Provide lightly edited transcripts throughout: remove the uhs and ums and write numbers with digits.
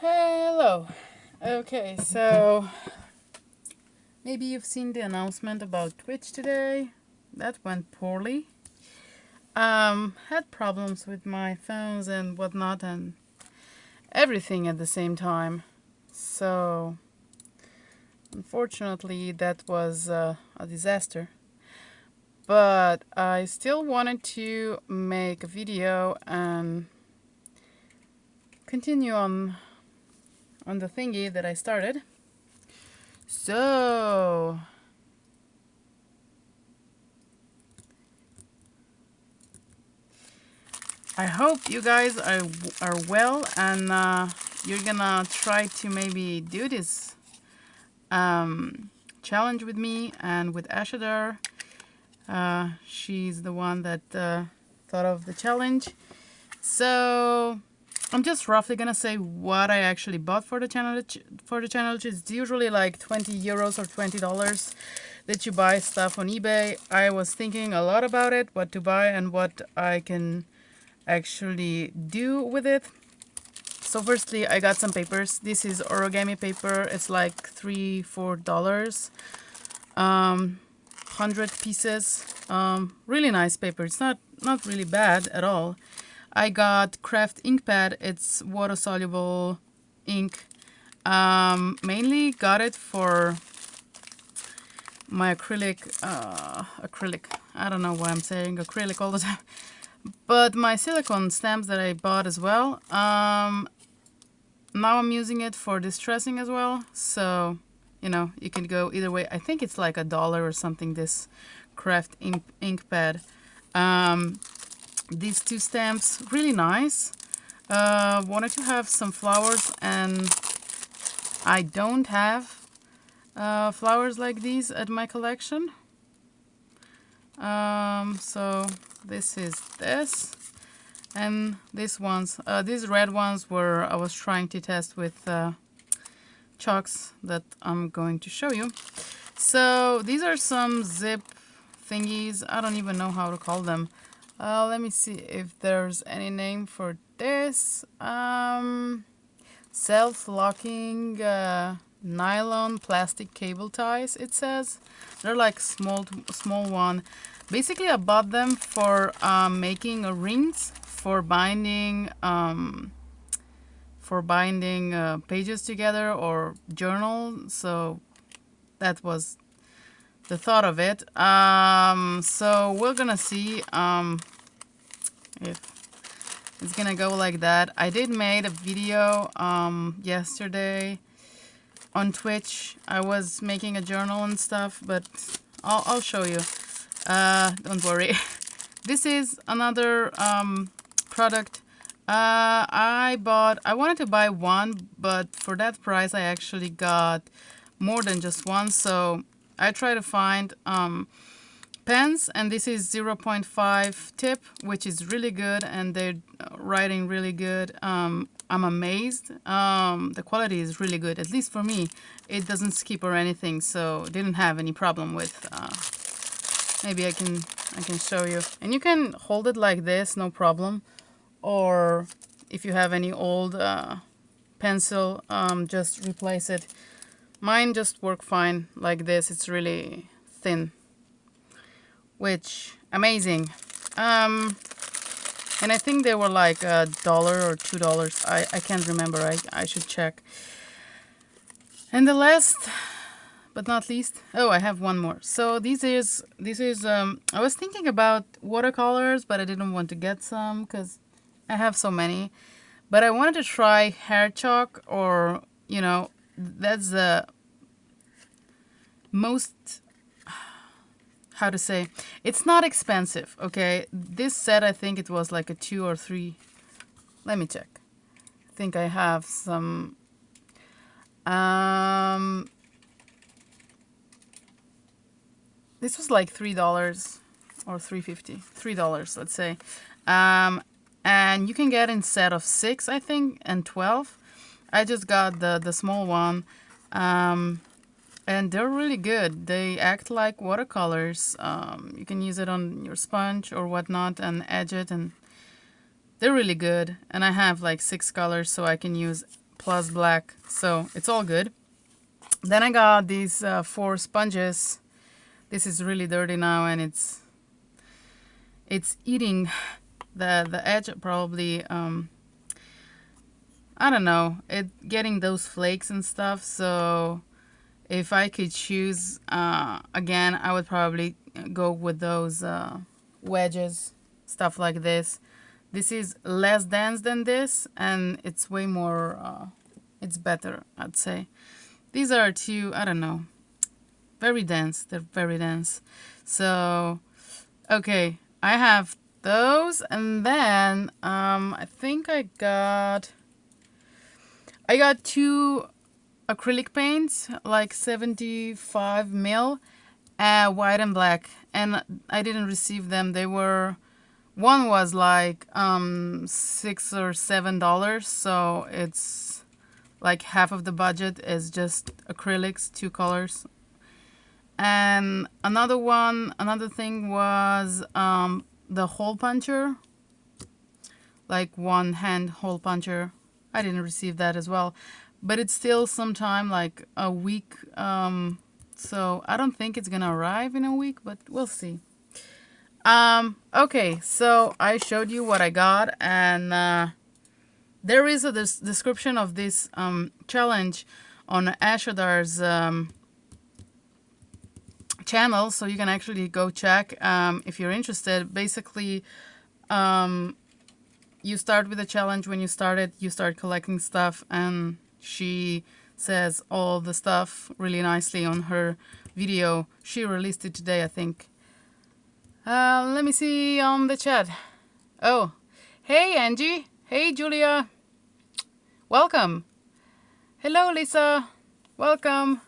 Hello. Okay, so maybe you've seen the announcement about Twitch today. That went poorly. Had problems with my phones and whatnot and everything at the same time. So, unfortunately, that was a disaster. But I still wanted to make a video and continue on the thingy that I started. So, I hope you guys are well and you're gonna try to maybe do this challenge with me and with Ashadar. She's the one that thought of the challenge. So I'm just roughly gonna say what I actually bought for the channel. It's usually like 20 euros or $20 that you buy stuff on eBay. I was thinking a lot about it, what to buy and what I can actually do with it. So firstly, I got some papers. This is origami paper. It's like $3-4, 100 pieces. Really nice paper. It's not really bad at all. I got craft ink pad. It's water soluble ink. Mainly got it for my acrylic. I don't know why I'm saying acrylic all the time. But my silicone stamps that I bought as well, now I'm using it for distressing as well. So, you know, you can go either way. I think it's like $1 or something, this craft ink pad. These two stamps, really nice. Wanted to have some flowers and I don't have flowers like these at my collection. So this is this, and these red ones were I was trying to test with chalks that I'm going to show you. So these are some zip thingies. I don't even know how to call them. Let me see if there's any name for this. Self-locking nylon plastic cable ties, it says. They're like small one. Basically I bought them for making rings for binding pages together or journal. So that was the thought of it. So we're gonna see if it's gonna go like that. I did made a video yesterday on Twitch. I was making a journal and stuff, but I'll show you. Don't worry. This is another product. I wanted to buy one, but for that price I actually got more than just one. So I try to find pens, and this is 0.5 tip, which is really good, and they're writing really good. I'm amazed. The quality is really good, at least for me. It doesn't skip or anything, so didn't have any problem with. Maybe I can show you, and you can hold it like this, no problem. Or if you have any old pencil, just replace it. Mine just work fine like this. It's really thin, which amazing. And I think they were like $1 or $2. I can't remember. I should check. And the last but not least, oh, I have one more. So this is I was thinking about watercolors, but I didn't want to get some because I have so many. But I wanted to try hair chalk, or you know, that's the most, how to say, it's not expensive, okay? This set, I think it was like a 2 or 3. Let me check. I think I have some this was like $3 or $3.50. $3, let's say. And you can get in set of 6, I think, and 12. I just got the small one. And they're really good. They act like watercolors. You can use it on your sponge or whatnot and edge it, and they're really good. And I have like 6 colors, so I can use plus black, so it's all good. Then I got these 4 sponges. This is really dirty now, and it's eating the edge, probably. I don't know, it getting those flakes and stuff. So if I could choose again, I would probably go with those wedges, stuff like this. This is less dense than this, and it's way more, it's better, I'd say. These are 2, I don't know, very dense. They're very dense. So, okay, I have those, and then I think I got 2 acrylic paints, like 75 mil, white and black, and I didn't receive them. They were, one was like $6 or $7, so it's like half of the budget is just acrylics, 2 colors. And another thing was the hole puncher, like 1 hand hole puncher. I didn't receive that as well, but it's still sometime like a week. So I don't think it's gonna arrive in a week, but we'll see. Okay, so I showed you what I got, and there is a description of this challenge on Ashodar's channel, so you can actually go check if you're interested. Basically, you start with a challenge. When you start it, you start collecting stuff, and she says all the stuff really nicely on her video. She released it today, I think. Let me see on the chat. Oh, hey Angie. Hey Julia. Welcome. Hello Lisa. Welcome.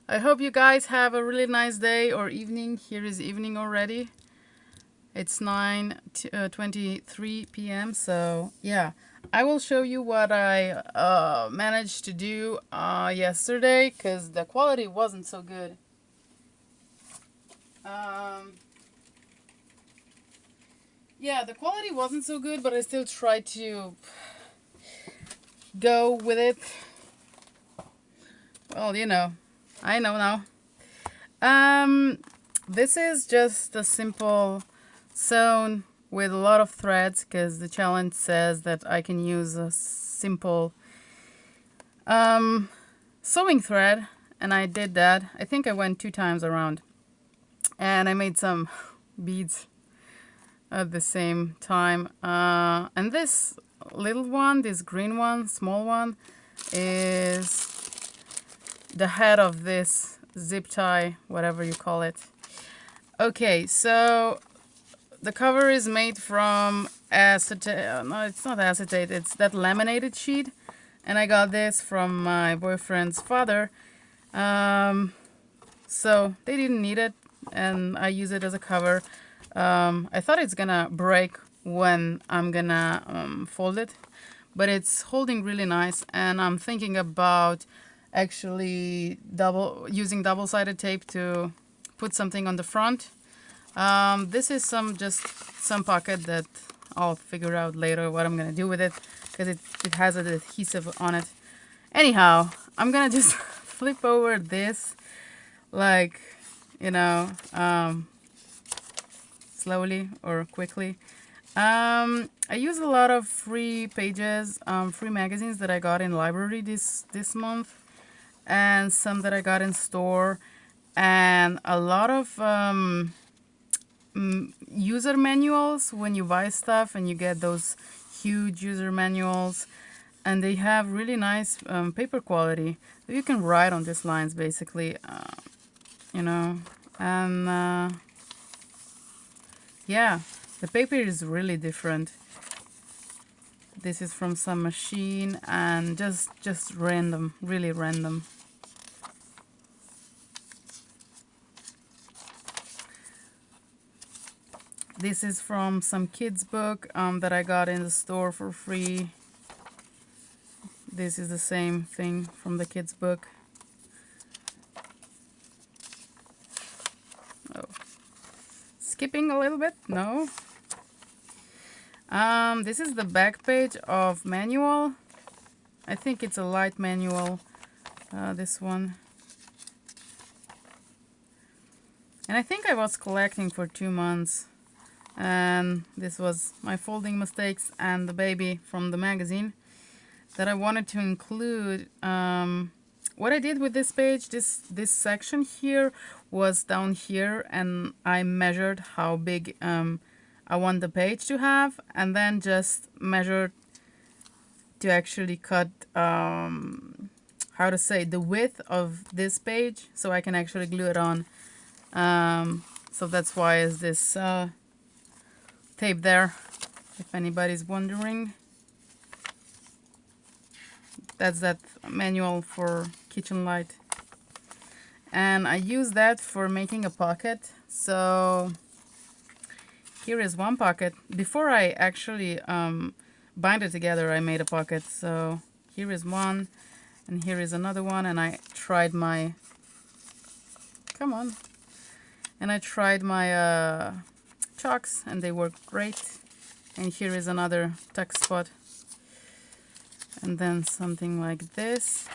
I hope you guys have a really nice day or evening. Here is evening already. It's 9:23 p.m. So yeah, I will show you what I managed to do yesterday, because the quality wasn't so good. Yeah, the quality wasn't so good, but I still tried to go with it. Well, you know, I know now. This is just a simple sewn with a lot of threads, because the challenge says that I can use a simple sewing thread, and I did that. I think I went 2 times around, and I made some beads at the same time. And this little one, this green one, small one, is the head of this zip tie, whatever you call it. Okay, so the cover is made from acetate. No, it's not acetate. It's that laminated sheet, and I got this from my boyfriend's father. So they didn't need it, and I use it as a cover. I thought it's gonna break when I'm gonna fold it, but it's holding really nice, and I'm thinking about actually using double-sided tape to put something on the front. This is just some pocket that I'll figure out later what I'm gonna do with it, because it has an adhesive on it. Anyhow, I'm gonna just flip over this, like, you know, slowly or quickly. I use a lot of free pages, free magazines that I got in library this month, and some that I got in store, and a lot of user manuals when you buy stuff, and you get those huge user manuals, and they have really nice paper quality. You can write on these lines, basically, you know, and yeah, the paper is really different. This is from some machine, and just random, really random. This is from some kids book that I got in the store for free. This is the same thing from the kids book. Oh, skipping a little bit, no. This is the back page of manual. I think it's a light manual, this one. And I think I was collecting for 2 months. And this was my folding mistakes and the baby from the magazine that I wanted to include. What I did with this page, this section here was down here, and I measured how big I want the page to have, and then just measured to actually cut how to say, the width of this page so I can actually glue it on. So that's why is this tape there, if anybody's wondering. That's that manual for kitchen light. And I use that for making a pocket. So here is one pocket. Before I actually bind it together, I made a pocket. So here is one, and here is another one. And I tried my, come on. And I tried my chalks, and they worked great. And here is another tuck spot. And then something like this.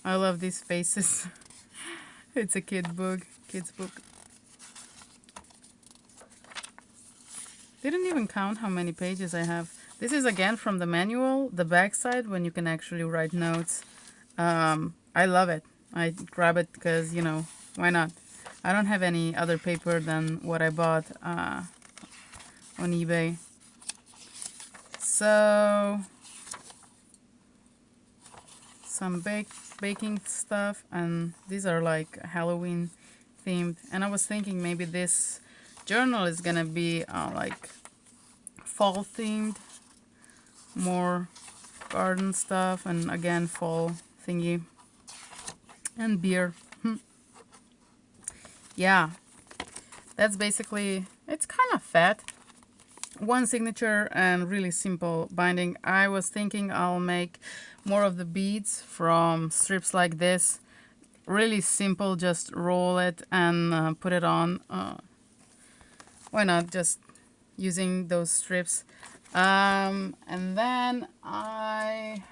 I love these faces. It's a kid's book. Didn't even count how many pages I have. This is again from the manual, the back side, when you can actually write notes. I love it. I grab it because, you know, why not? I don't have any other paper than what I bought on eBay. So some baking stuff, and these are like Halloween themed. And I was thinking maybe this journal is gonna be like fall themed, more garden stuff, and again fall thingy, and beer. Yeah, that's basically, it's kind of fat. One signature and really simple binding. I was thinking I'll make more of the beads from strips like this. Really simple, just roll it and put it on. Why not, just using those strips. And then I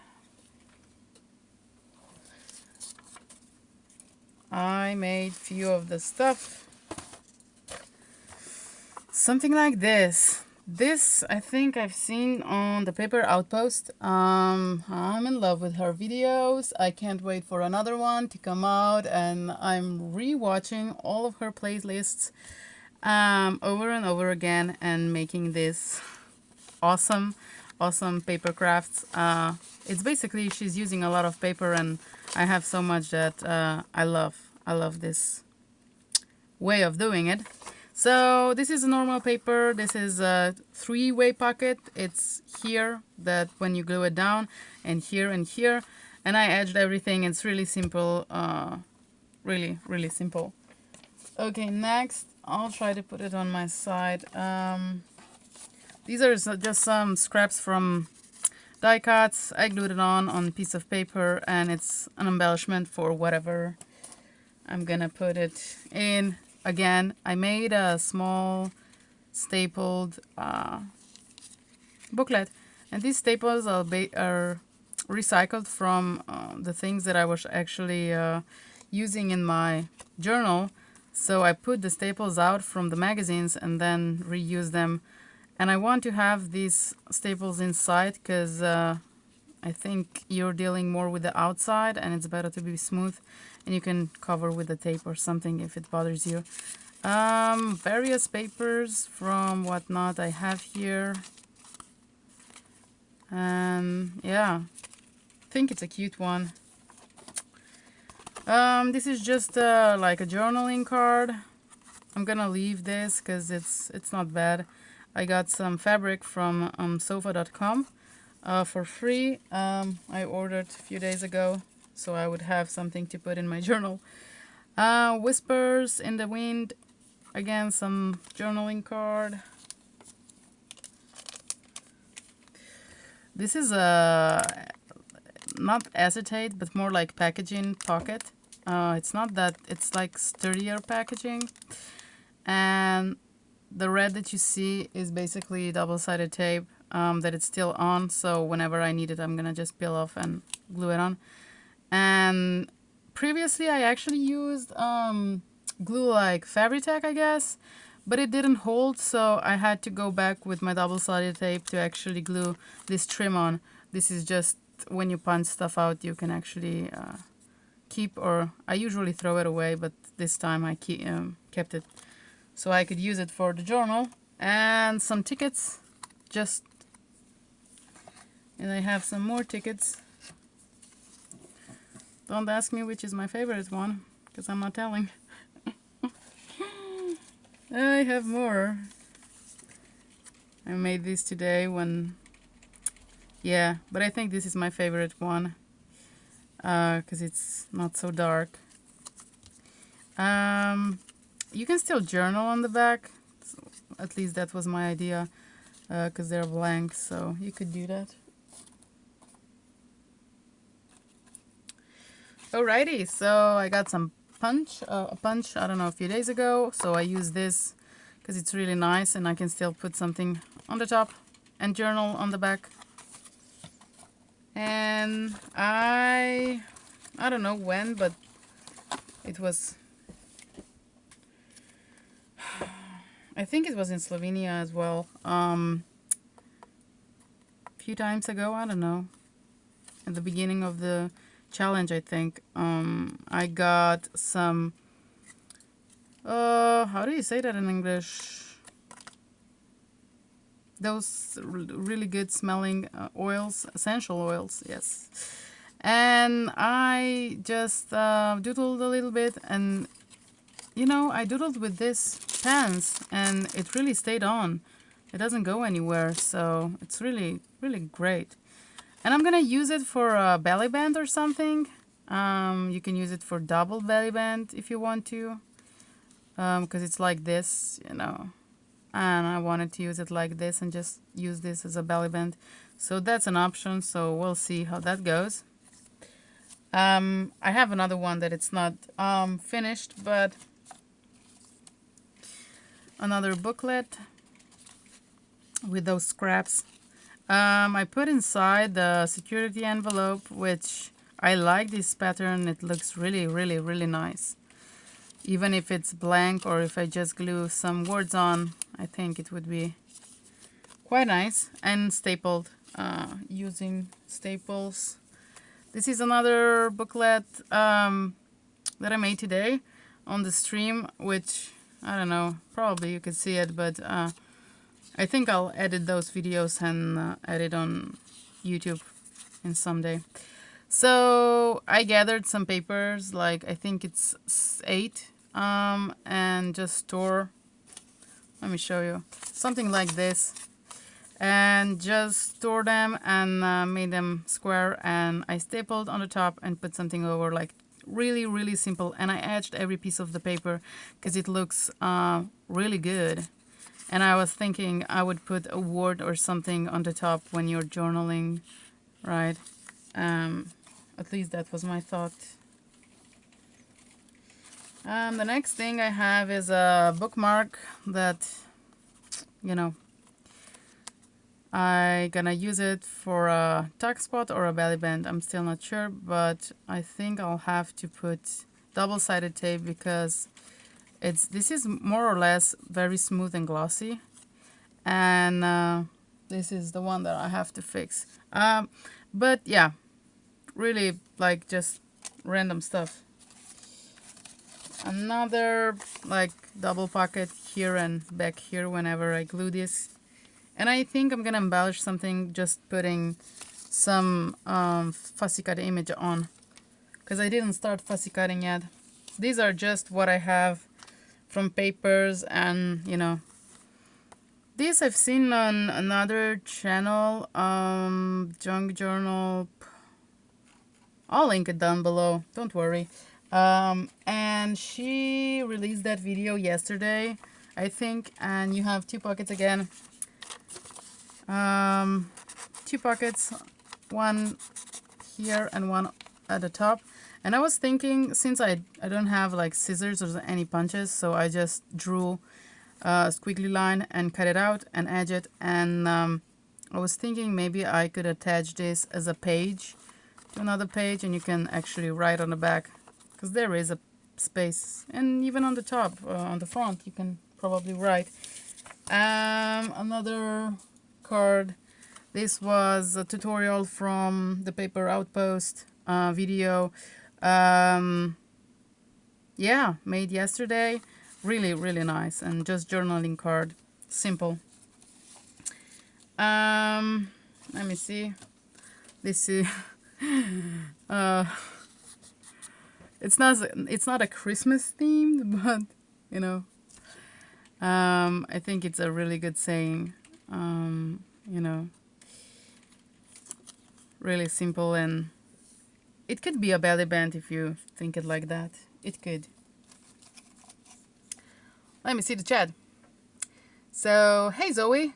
made few of the stuff. Something like this. This I think I've seen on the Paper Outpost. I'm in love with her videos. I can't wait for another one to come out, and I'm re-watching all of her playlists over and over again and making this awesome paper crafts. It's basically she's using a lot of paper, and I have so much that I love this way of doing it. So this is a normal paper. This is a 3-way pocket. It's here that when you glue it down, and here and here, and I edged everything. It's really simple, really simple. Okay, next I'll try to put it on my side. These are just some scraps from die cuts. I glued it on a piece of paper, and it's an embellishment for whatever I'm gonna put it in. Again, I made a small stapled booklet, and these staples are recycled from the things that I was actually using in my journal. So I put the staples out from the magazines and then reuse them. And I want to have these staples inside because I think you're dealing more with the outside, and it's better to be smooth, and you can cover with the tape or something if it bothers you. Various papers from whatnot I have here. And yeah, I think it's a cute one. This is just like a journaling card. I'm gonna leave this because it's not bad. I got some fabric from sofa.com for free. I ordered a few days ago, so I would have something to put in my journal. Whispers in the Wind. Again, some journaling card. This is a not acetate, but more like packaging pocket. It's not that, it's like sturdier packaging. And the red that you see is basically double-sided tape. that it's still on, so whenever I need it, I'm gonna just peel off and glue it on. And previously I actually used glue like fabritac, I guess, but it didn't hold, so I had to go back with my double-sided tape to actually glue this trim on. This is just when you punch stuff out, you can actually keep, or I usually throw it away, but this time I kept it so I could use it for the journal. And some tickets, and I have some more tickets. Don't ask me which is my favorite one, because I'm not telling. I have more. I made this today when, yeah, but I think this is my favorite one, because it's not so dark. You can still journal on the back, so at least that was my idea, because they're blank, so you could do that. Alrighty, so I got some a punch, I don't know, a few days ago, so I use this because it's really nice and I can still put something on the top and journal on the back. And I don't know when, but it was, I think it was in Slovenia as well, a few times ago, I don't know, at the beginning of the challenge, I think. I got some, how do you say that in English? Those really good smelling oils, essential oils, yes. And I just doodled a little bit, and you know, I doodled with this pens and it really stayed on. It doesn't go anywhere, so it's really, really great. And I'm gonna use it for a belly band or something. You can use it for double belly band if you want to, because it's like this, you know. And I wanted to use it like this and just use this as a belly band. So that's an option, so we'll see how that goes. I have another one that it's not finished, but another booklet with those scraps. I put inside the security envelope, which I like this pattern. It looks really, really, really nice. Even if it's blank or if I just glue some words on, I think it would be quite nice. And stapled, using staples. This is another booklet that I made today on the stream, which, I don't know, probably you could see it, but I think I'll edit those videos and edit on YouTube in someday. So I gathered some papers, like I think it's 8, and just store, let me show you, something like this, and just store them and made them square, and I stapled on the top and put something over, like really, really simple. And I edged every piece of the paper because it looks really good. And I was thinking I would put a word or something on the top when you're journaling, right? At least that was my thought. The next thing I have is a bookmark that, you know, I'm gonna use it for a tuck spot or a belly band. I'm still not sure, but I think I'll have to put double-sided tape because this is more or less very smooth and glossy, and this is the one that I have to fix. But yeah, really like just random stuff. Another like double pocket here and back here whenever I glue this. And I think I'm gonna embellish something just putting some fussy cut image on, because I didn't start fussy cutting yet. These are just what I have from papers, and you know, these I've seen on another channel, Junk Journal. I'll link it down below, don't worry. And she released that video yesterday, I think, and you have 2 pockets again. 2 pockets, one here and one at the top. And I was thinking, since I don't have like scissors or any punches, so I just drew a squiggly line and cut it out and edge it, and I was thinking maybe I could attach this as a page to another page, and you can actually write on the back, because there is a space, and even on the top, on the front, you can probably write. Another card. This was a tutorial from the Paper Outpost video. Yeah, made yesterday. Really, really nice, and just journaling card. Simple. Let me see. This is it's not a Christmas themed, but you know, I think it's a really good saying. You know, really simple, and it could be a belly band if you think it like that. It could. Let me see the chat. So, hey Zoe.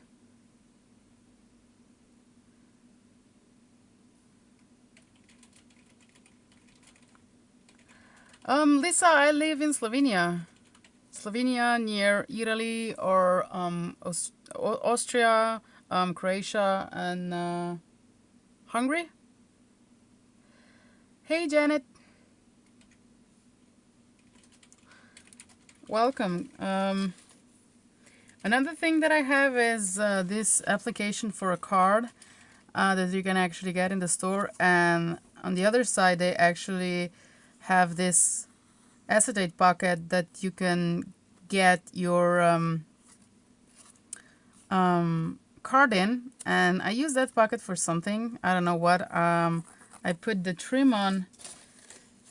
Lisa, I live in Slovenia. Slovenia, near Italy, or Austria, Croatia, and Hungary. Hey Janet. Welcome. Another thing that I have is this application for a card that you can actually get in the store, and on the other side they actually have this acetate pocket that you can get your card in, and I use that pocket for something. I don't know what. I put the trim on.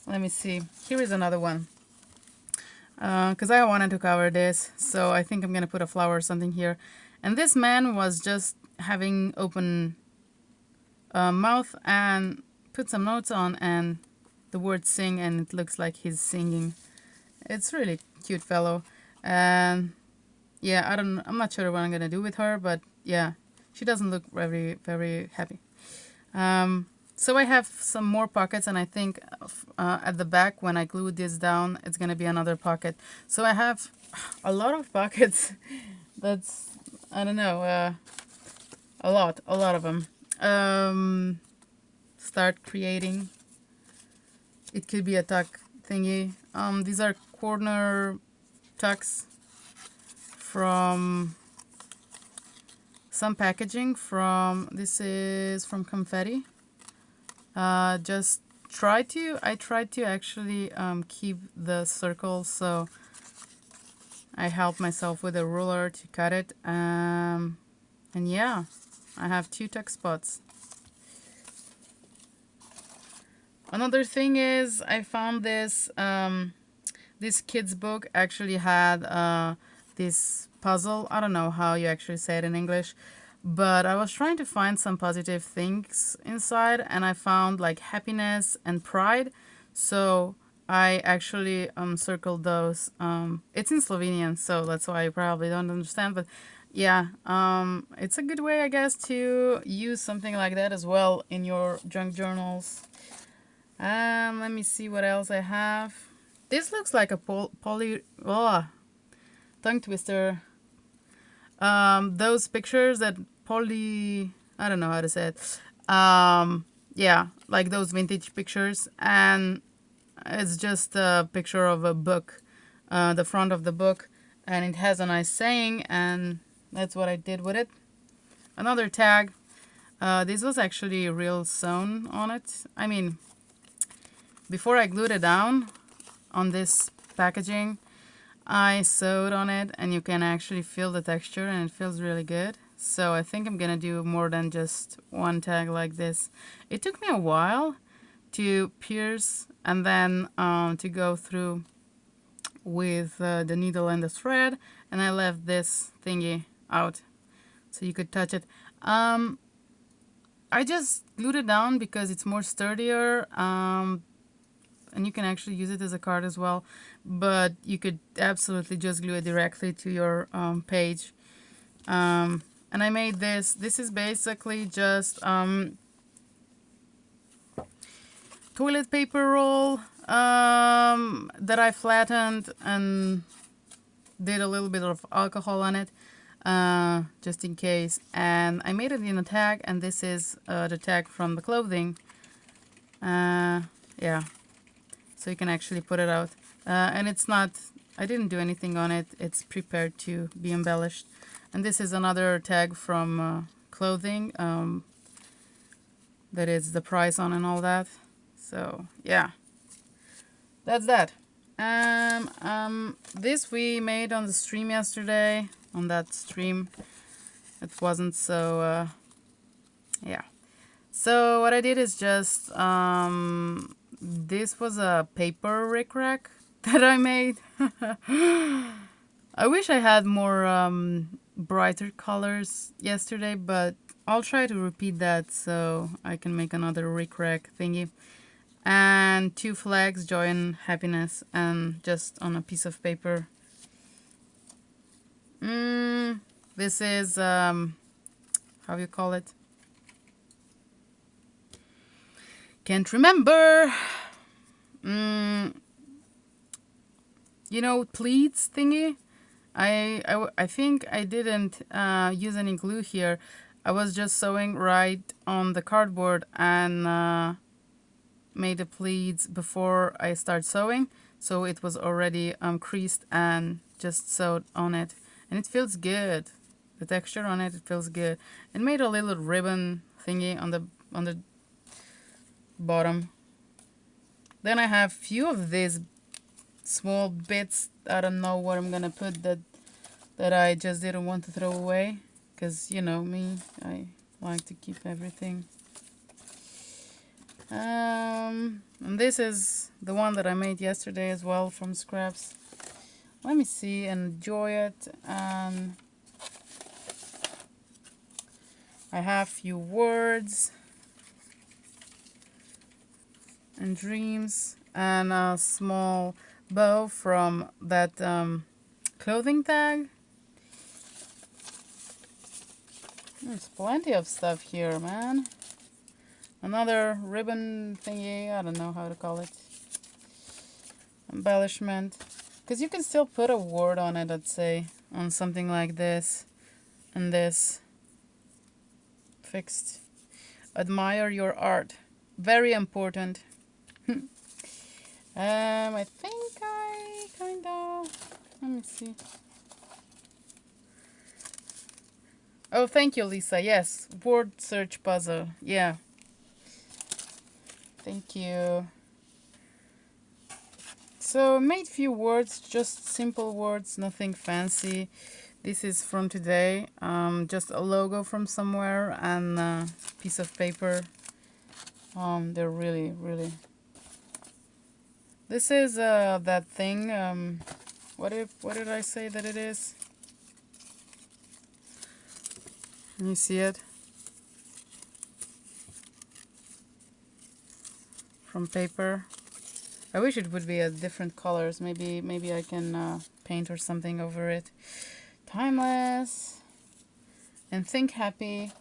Let me see. Here is another one. Because I wanted to cover this, so I think I'm gonna put a flower or something here. And this man was just having open mouth and put some notes on, and the word sing, and it looks like he's singing. It's really cute fellow. And yeah, I'm not sure what I'm gonna do with her, but yeah, she doesn't look very, very happy. So I have some more pockets, and I think at the back, when I glue this down, it's gonna be another pocket. So I have a lot of pockets. That's, I don't know, a lot of them. Start creating. It could be a tuck thingy. These are corner tucks from some packaging from, this is from Confetti. I tried to actually keep the circle, so I helped myself with a ruler to cut it. And yeah, I have 2 tuck spots. Another thing is I found this this kid's book actually had this puzzle. I don't know how you actually say it in English, but I was trying to find some positive things inside, and I found like happiness and pride. So I actually circled those. It's in Slovenian, so that's why you probably don't understand, but yeah, it's a good way, I guess, to use something like that as well in your junk journals. Let me see what else I have. This looks like a tongue twister. Those pictures that I don't know how to say it. Yeah, like those vintage pictures, and it's just a picture of a book, the front of the book, and it has a nice saying, and that's what I did with it. Another tag. This was actually real sewn on it. I mean, before I glued it down on this packaging, I sewed on it, and you can actually feel the texture, and it feels really good. So I think I'm gonna do more than just one tag like this. It took me a while to pierce and then to go through with the needle and the thread, and I left this thingy out so you could touch it. I just glued it down because it's more sturdier, and you can actually use it as a card as well, but you could absolutely just glue it directly to your page. And I made this. This is basically just toilet paper roll that I flattened and did a little bit of alcohol on it. just in case. And I made it in a tag, and this is the tag from the clothing. Yeah, so you can actually put it out. And it's not, I didn't do anything on it. It's prepared to be embellished. And this is another tag from clothing that is the price on and all that. So yeah, that's that. This we made on the stream yesterday. On that stream, it wasn't so. Yeah. So what I did is just this was a paper rickrack that I made. I wish I had more brighter colors yesterday, but I'll try to repeat that so I can make another rickrack thingy. And 2 flags, joy and happiness, and just on a piece of paper. This is how you call it? Can't remember. You know, pleats thingy. I think I didn't use any glue here. I was just sewing right on the cardboard and made the pleats before I start sewing, so it was already creased and just sewed on it, and it feels good. The texture on it, it feels good. And made a little ribbon thingy on the bottom. Then I have few of these small bits. I don't know what I'm gonna put that I just didn't want to throw away, because you know me, I like to keep everything. And this is the one that I made yesterday as well from scraps. Let me see, enjoy it. And I have few words and dreams and a small bow from that clothing tag. There's plenty of stuff here, man. Another ribbon thingy, I don't know how to call it. Embellishment. Because you can still put a word on it, I'd say, on something like this and this. Fixed. Admire your art. Very important. I think I kind of... Let me see. Oh, thank you, Lisa. Yes, word search puzzle. Yeah. Thank you. So made few words, just simple words, nothing fancy. This is from today, just a logo from somewhere and a piece of paper. They're really, really. This is that thing. What did I say that it is? Can you see it? From paper. I wish it would be a different colors. Maybe I can paint or something over it. Timeless. And think happy.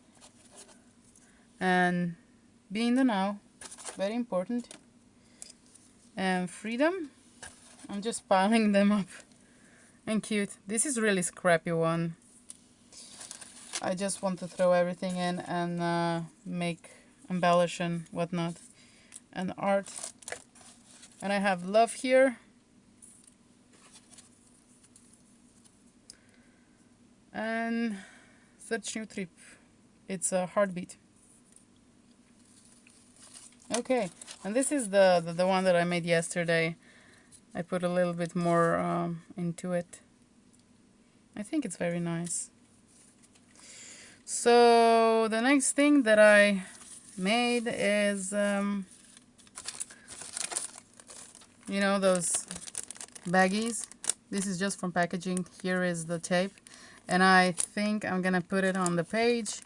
And be in the now. Very important. And freedom. I'm just piling them up. And cute. This is really scrappy one. I just want to throw everything in and make embellish and whatnot. And art. And I have love here. And such new trip. It's a heartbeat. Okay, and this is the one that I made yesterday. I put a little bit more into it. I think it's very nice. So the next thing that I made is you know, those baggies. This is just from packaging. Here is the tape, and I think I'm gonna put it on the page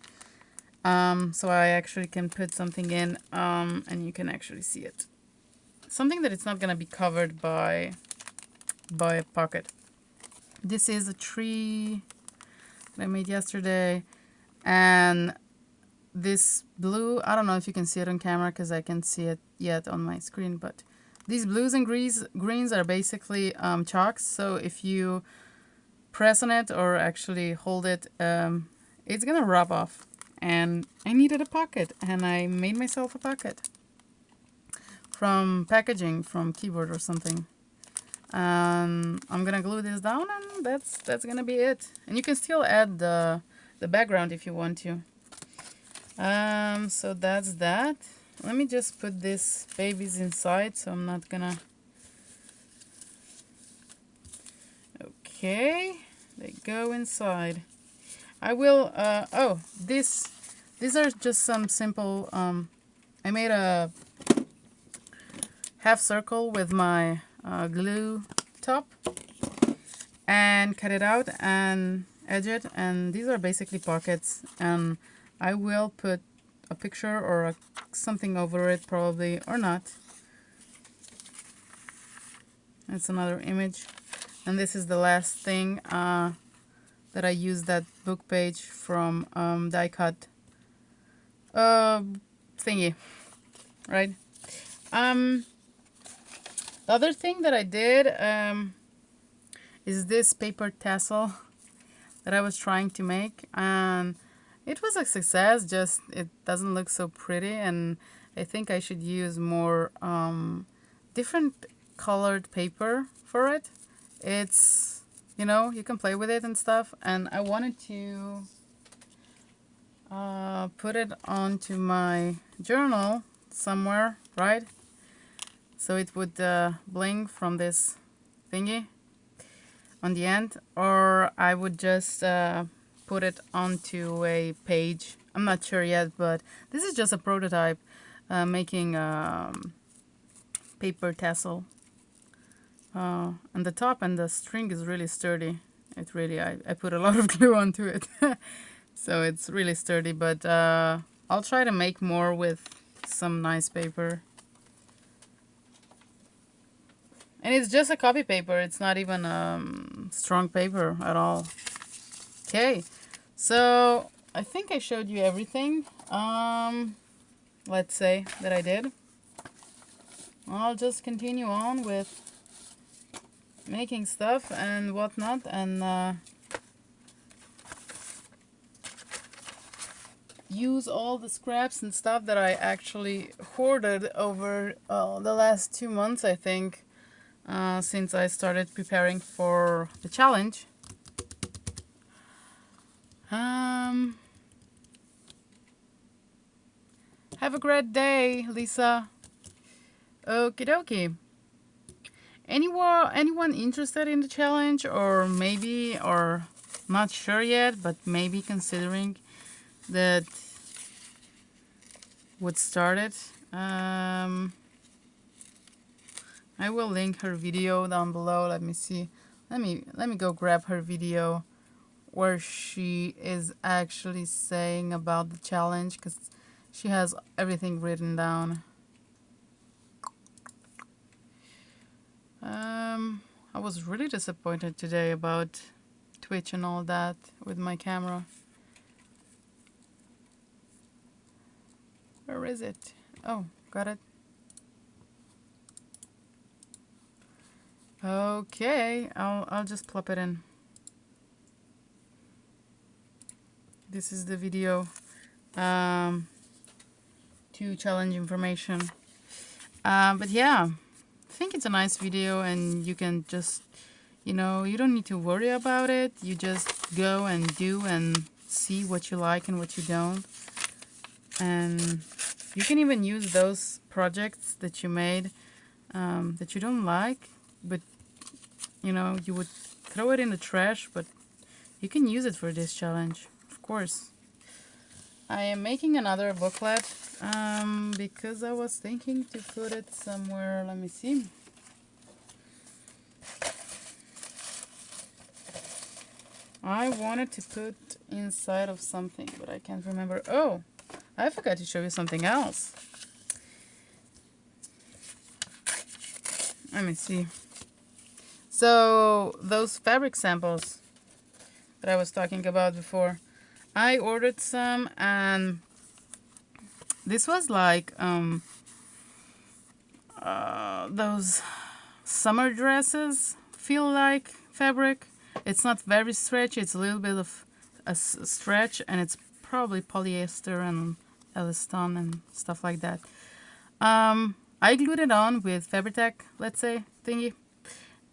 so I actually can put something in and you can actually see it. Something that it's not gonna be covered by a pocket. This is a tree that I made yesterday, and this blue, I don't know if you can see it on camera because I can't see it yet on my screen, but these blues and greens are basically chalks. So if you press on it or actually hold it, it's gonna rub off. And I needed a pocket, and I made myself a pocket from packaging, from keyboard or something. I'm gonna glue this down, and that's gonna be it. And you can still add the background if you want to. So that's that. Let me just put these babies inside, so I'm not gonna. Okay, they go inside. I will. Oh, these are just some simple. I made a half circle with my glue top and cut it out and edge it, and these are basically pockets, and I will put a picture or something over it probably, or not. It's another image, and this is the last thing that I used, that book page from die cut thingy, right? The other thing that I did is this paper tassel that I was trying to make, and it was a success, just it doesn't look so pretty, and I think I should use more different colored paper for it. It's, you know, you can play with it and stuff, and I wanted to put it onto my journal somewhere, right? So it would bling from this thingy on the end, or I would just put it onto a page. I'm not sure yet, but this is just a prototype, making paper tassel. And the top and the string is really sturdy. It really, I put a lot of glue onto it. So it's really sturdy, but I'll try to make more with some nice paper. And it's just a copy paper. It's not even strong paper at all. Okay, so I think I showed you everything. Let's say that I did. I'll just continue on with making stuff and whatnot, and use all the scraps and stuff that I actually hoarded over the last 2 months, I think. Since I started preparing for the challenge. Have a great day, Lisa. Okie dokie. Anyone interested in the challenge, or maybe, or not sure yet, but maybe considering that would start it? I will link her video down below. Let me see. Let me go grab her video where she is actually saying about the challenge, because she has everything written down. I was really disappointed today about Twitch and all that with my camera. Where is it? Oh, got it. Okay, I'll just plop it in. This is the video to challenge information. But yeah, I think it's a nice video, and you can just, you know, you don't need to worry about it. You just go and do and see what you like and what you don't. And you can even use those projects that you made that you don't like, but you know, you would throw it in the trash, but you can use it for this challenge, of course. I am making another booklet because I was thinking to put it somewhere. Let me see. I wanted to put inside of something, but I can't remember. Oh, I forgot to show you something else. Let me see. So those fabric samples that I was talking about before, I ordered some, and this was like those summer dresses feel like fabric, It's not very stretchy. It's a little bit of a stretch, and it's probably polyester and elastane and stuff like that. I glued it on with fabritac, let's say, thingy.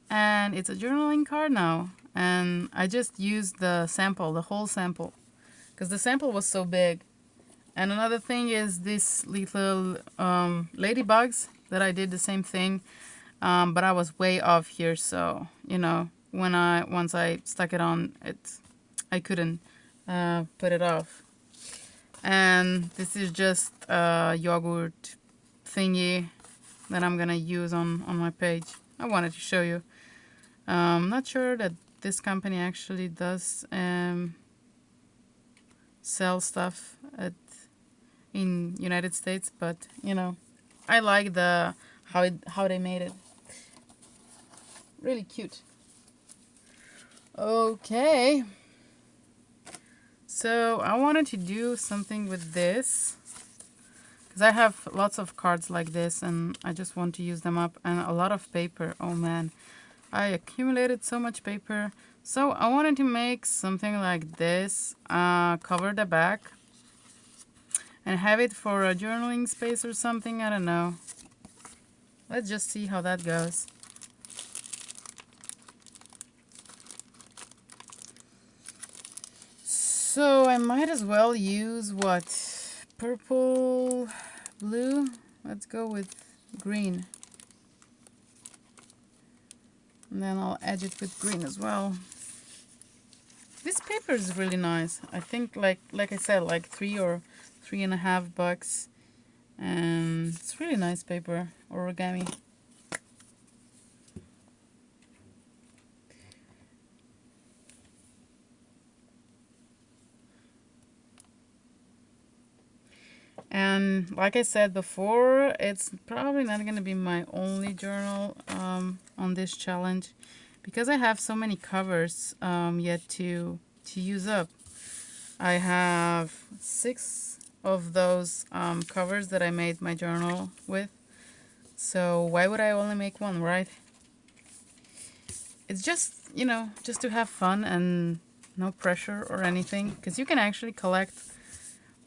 And it's a journaling card now. And I just used the sample, the whole sample, because the sample was so big. And another thing is these little ladybugs that I did the same thing, but I was way off here, so you know once I stuck it on, I couldn't put it off. And this is just a yogurt thingy that I'm gonna use on my page. I wanted to show you. Not sure that this company actually does sell stuff in United States, but you know, I like how they made it. Really cute. Okay. So I wanted to do something with this because I have lots of cards like this and I just want to use them up, and a lot of paper. Oh man, I accumulated so much paper. So I wanted to make something like this, cover the back and have it for a journaling space or something. I don't know. Let's just see how that goes. So I might as well use what? Purple, blue? Let's go with green. And then I'll edge it with green as well. This paper is really nice. I think like I said, like $3 or $3.50. And it's really nice paper, origami. And like I said before, it's probably not going to be my only journal on this challenge, because I have so many covers yet to use up. I have 6 of those covers that I made my journal with. So why would I only make one, right? It's just, you know, just to have fun and no pressure or anything, because you can actually collect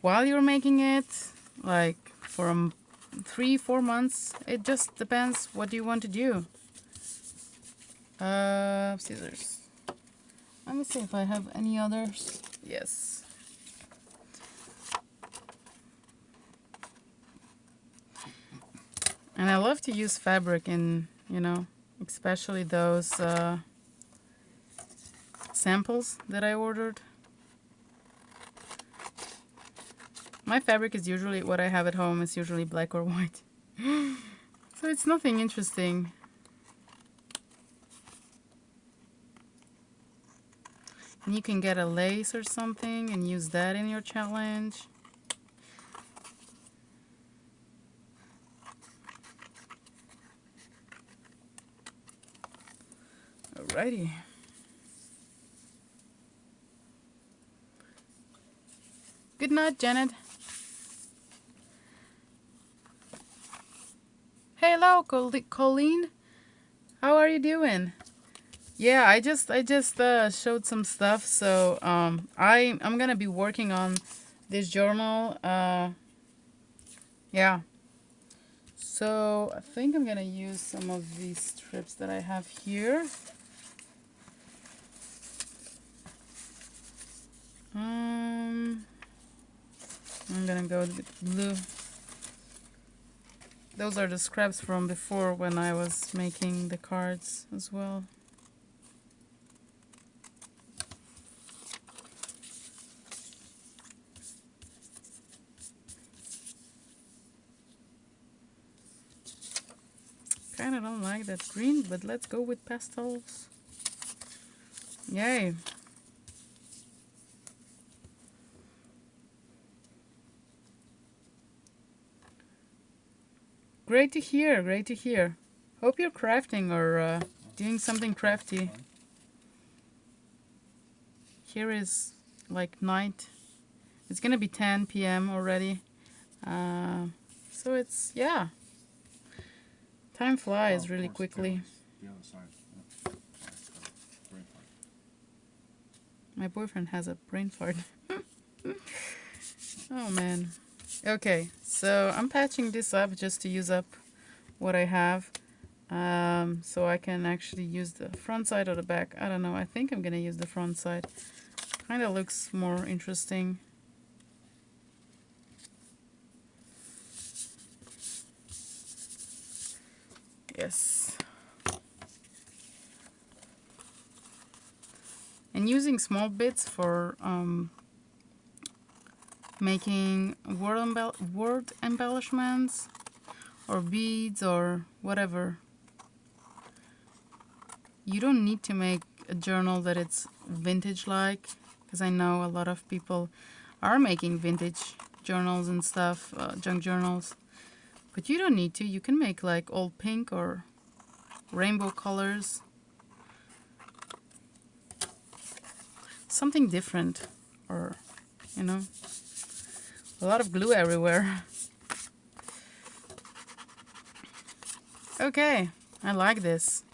while you're making it, like for 3-4 months. It just depends what you want to do. Scissors. Let me see if I have any others. Yes. And I love to use fabric in, you know, especially those samples that I ordered. My fabric is usually, what I have at home is usually black or white. So it's nothing interesting. And you can get a lace or something and use that in your challenge. Alrighty. Good night, Janet. Hello, Colleen. How are you doing? Yeah, I just showed some stuff. So I'm gonna be working on this journal. Yeah. So I think I'm gonna use some of these strips that I have here. I'm gonna go with blue. Those are the scraps from before when I was making the cards as well. Kinda don't like that green, but let's go with pastels. Yay. Great to hear, great to hear. Hope you're crafting or doing something crafty. Here is like night. It's gonna be 10 p.m. already. So it's, yeah. Time flies really quickly. My boyfriend has a brain fart. Oh man. Okay, so I'm patching this up just to use up what I have. So I can actually use the front side or the back. I don't know. I think I'm gonna use the front side. Kind of looks more interesting. Yes. And using small bits for making word embellishments or beads or whatever. You don't need to make a journal that it's vintage like, because I know a lot of people are making vintage journals and stuff, junk journals. But you don't need to. You can make like old pink or rainbow colors. Something different, or, you know, a lot of glue everywhere. Okay, I like this.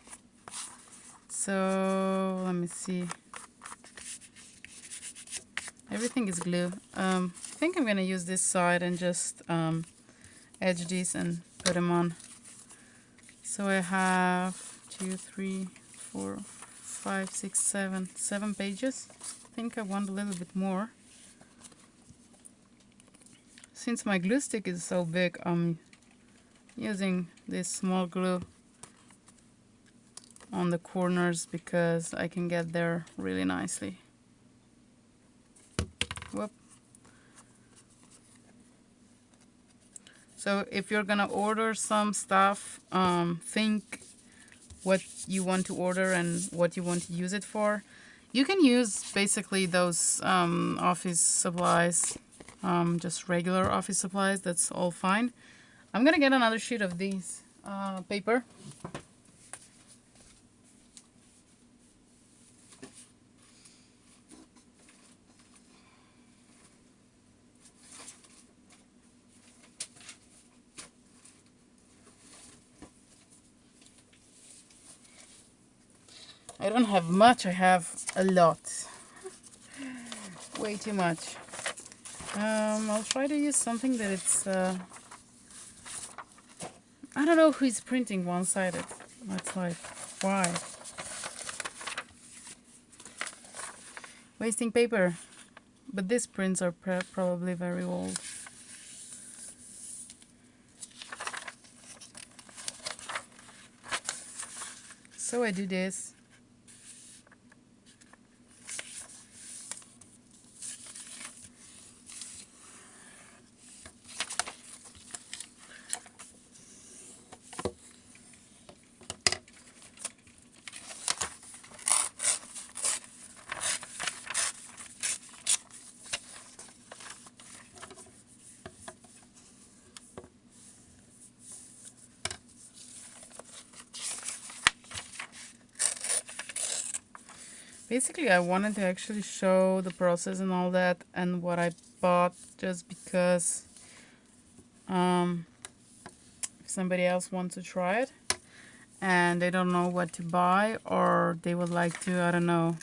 So, let me see. Everything is glue. I think I'm gonna use this side and just edge these and put them on. So I have 2, 3, 4, 5, 6, 7 pages. I think I want a little bit more. Since my glue stick is so big, I'm using this small glue on the corners because I can get there really nicely. Whoop. So if you're gonna order some stuff, think what you want to order and what you want to use it for. You can use basically those office supplies, just regular office supplies, that's all fine. I'm gonna get another sheet of these paper. I don't have much, I have a lot. Way too much. I'll try to use something that it's, I don't know who's printing one-sided. That's like, why? Wasting paper. But these prints are probably very old. So I do this. Basically, I wanted to actually show the process and all that and what I bought, just because if somebody else wants to try it and they don't know what to buy, or they would like to, I don't know,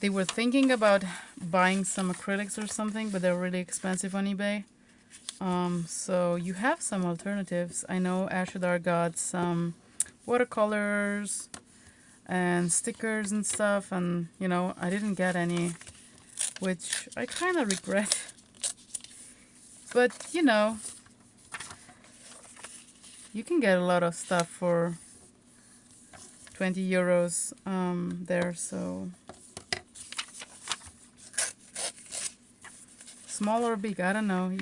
they were thinking about buying some acrylics or something, but they're really expensive on eBay. So you have some alternatives. I know Ashadar got some watercolors and stickers and stuff, and you know, I didn't get any, which I kind of regret. But you know, you can get a lot of stuff for 20 euros there, so small or big, I don't know.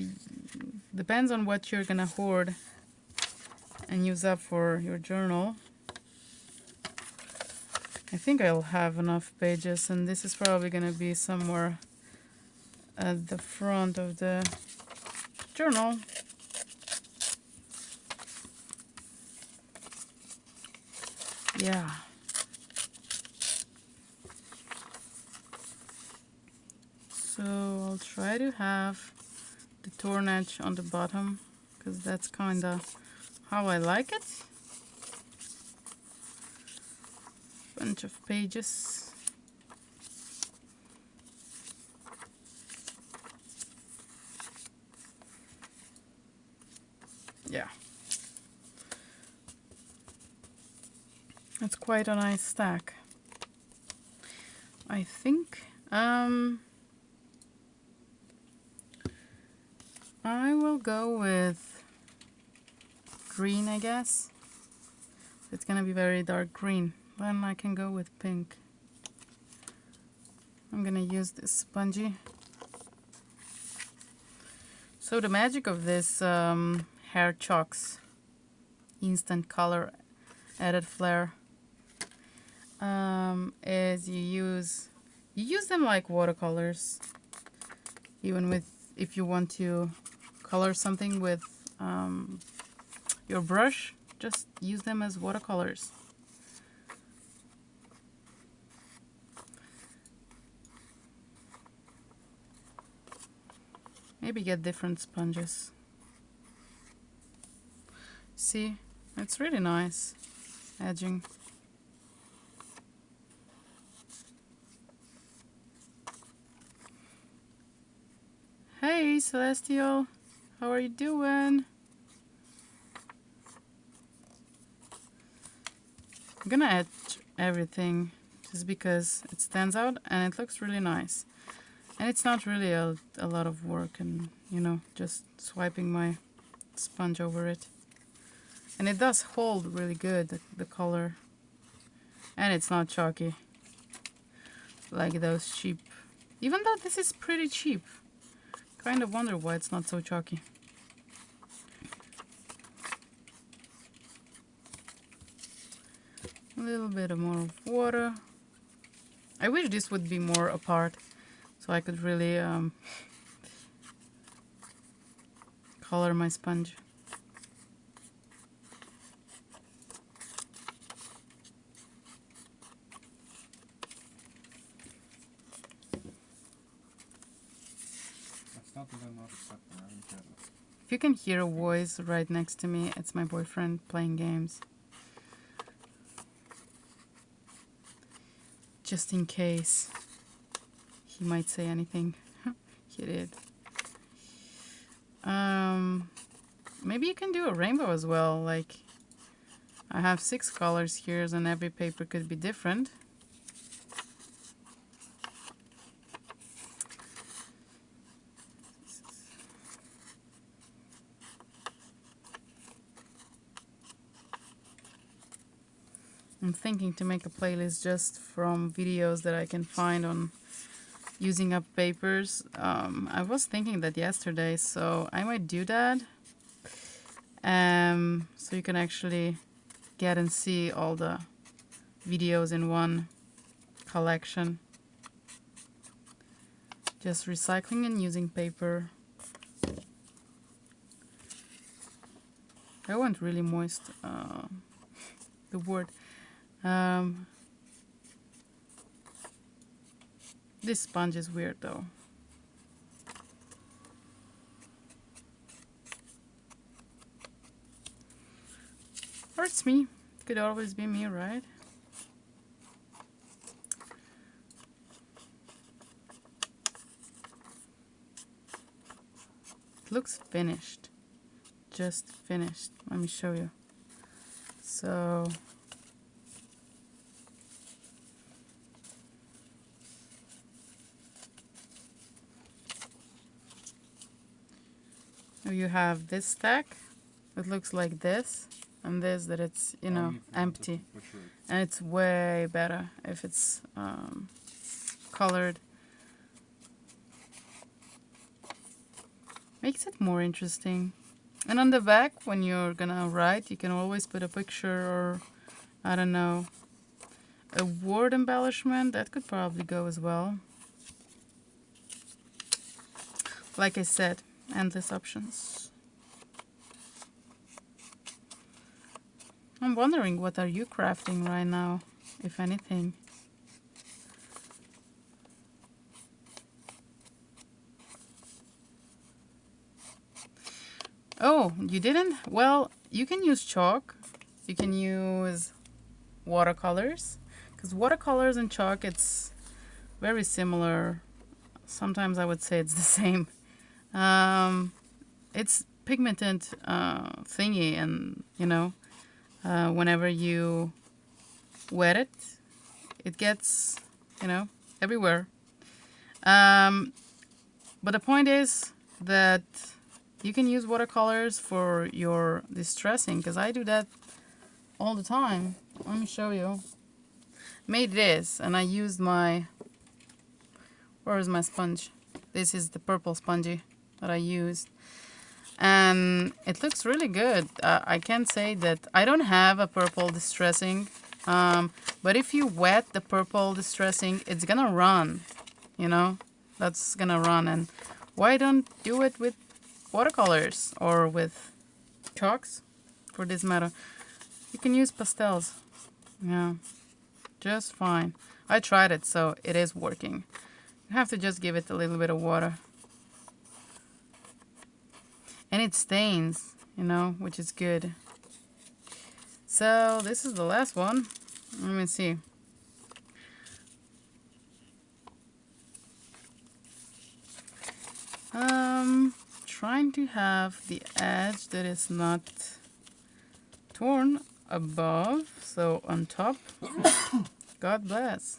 Depends on what you're gonna hoard and use up for your journal. I think I'll have enough pages, and this is probably gonna be somewhere at the front of the journal. Yeah. So I'll try to have the torn edge on the bottom, because that's kind of how I like it. Bunch of pages. Yeah. It's quite a nice stack. I think I will go with green, I guess. It's gonna be very dark green. Then I can go with pink. I'm gonna use this spongy. So the magic of this hair chalks, instant color, added flair, is you use them like watercolors. Even with if you want to color something with your brush, just use them as watercolors. Maybe get different sponges. See, it's really nice edging. Hey Celestial, how are you doing? I'm gonna etch everything just because it stands out and it looks really nice. And it's not really a lot of work, and you know, just swiping my sponge over it. And it does hold really good, the color. And it's not chalky like those cheap. Even though this is pretty cheap. Kind of wonder why it's not so chalky. A little bit more of water. I wish this would be more apart, so I could really color my sponge. If you can hear a voice right next to me, it's my boyfriend playing games. Just in case he might say anything. He did. Maybe you can do a rainbow as well. Like, I have 6 colors here, and every paper could be different. I'm thinking to make a playlist just from videos that I can find on using up papers. I was thinking that yesterday, so I might do that. So you can actually get and see all the videos in one collection. Just recycling and using paper. I want really moist, the word. This sponge is weird though. Or it's me. It could always be me, right? It looks finished. Just finished. Let me show you. So you have this stack. It looks like this, and this that it's, you know, empty. And it's way better if it's colored. Makes it more interesting. And on the back, when you're gonna write, you can always put a picture or, I don't know, a word embellishment. That could probably go as well. Like I said, endless options. I'm wondering, what are you crafting right now, if anything? Oh, you didn't? Well, you can use chalk. You can use watercolors. because watercolors and chalk, it's very similar. Sometimes I would say it's the same. It's pigmented thingy, and you know, whenever you wet it, it gets, you know, everywhere. But the point is that you can use watercolors for your distressing, because I do that all the time. Let me show you. Made this, and I used my, where is my sponge? This is the purple spongy that I used, and it looks really good. I can say that I don't have a purple distressing, but if you wet the purple distressing, it's gonna run, you know, that's gonna run. And why don't do it with watercolors or with chalks for this matter? You can use pastels, yeah, just fine. I tried it, so it is working. You have to just give it a little bit of water. And it stains, you know, which is good. So this is the last one. Let me see. Trying to have the edge that is not torn above, so on top. God bless.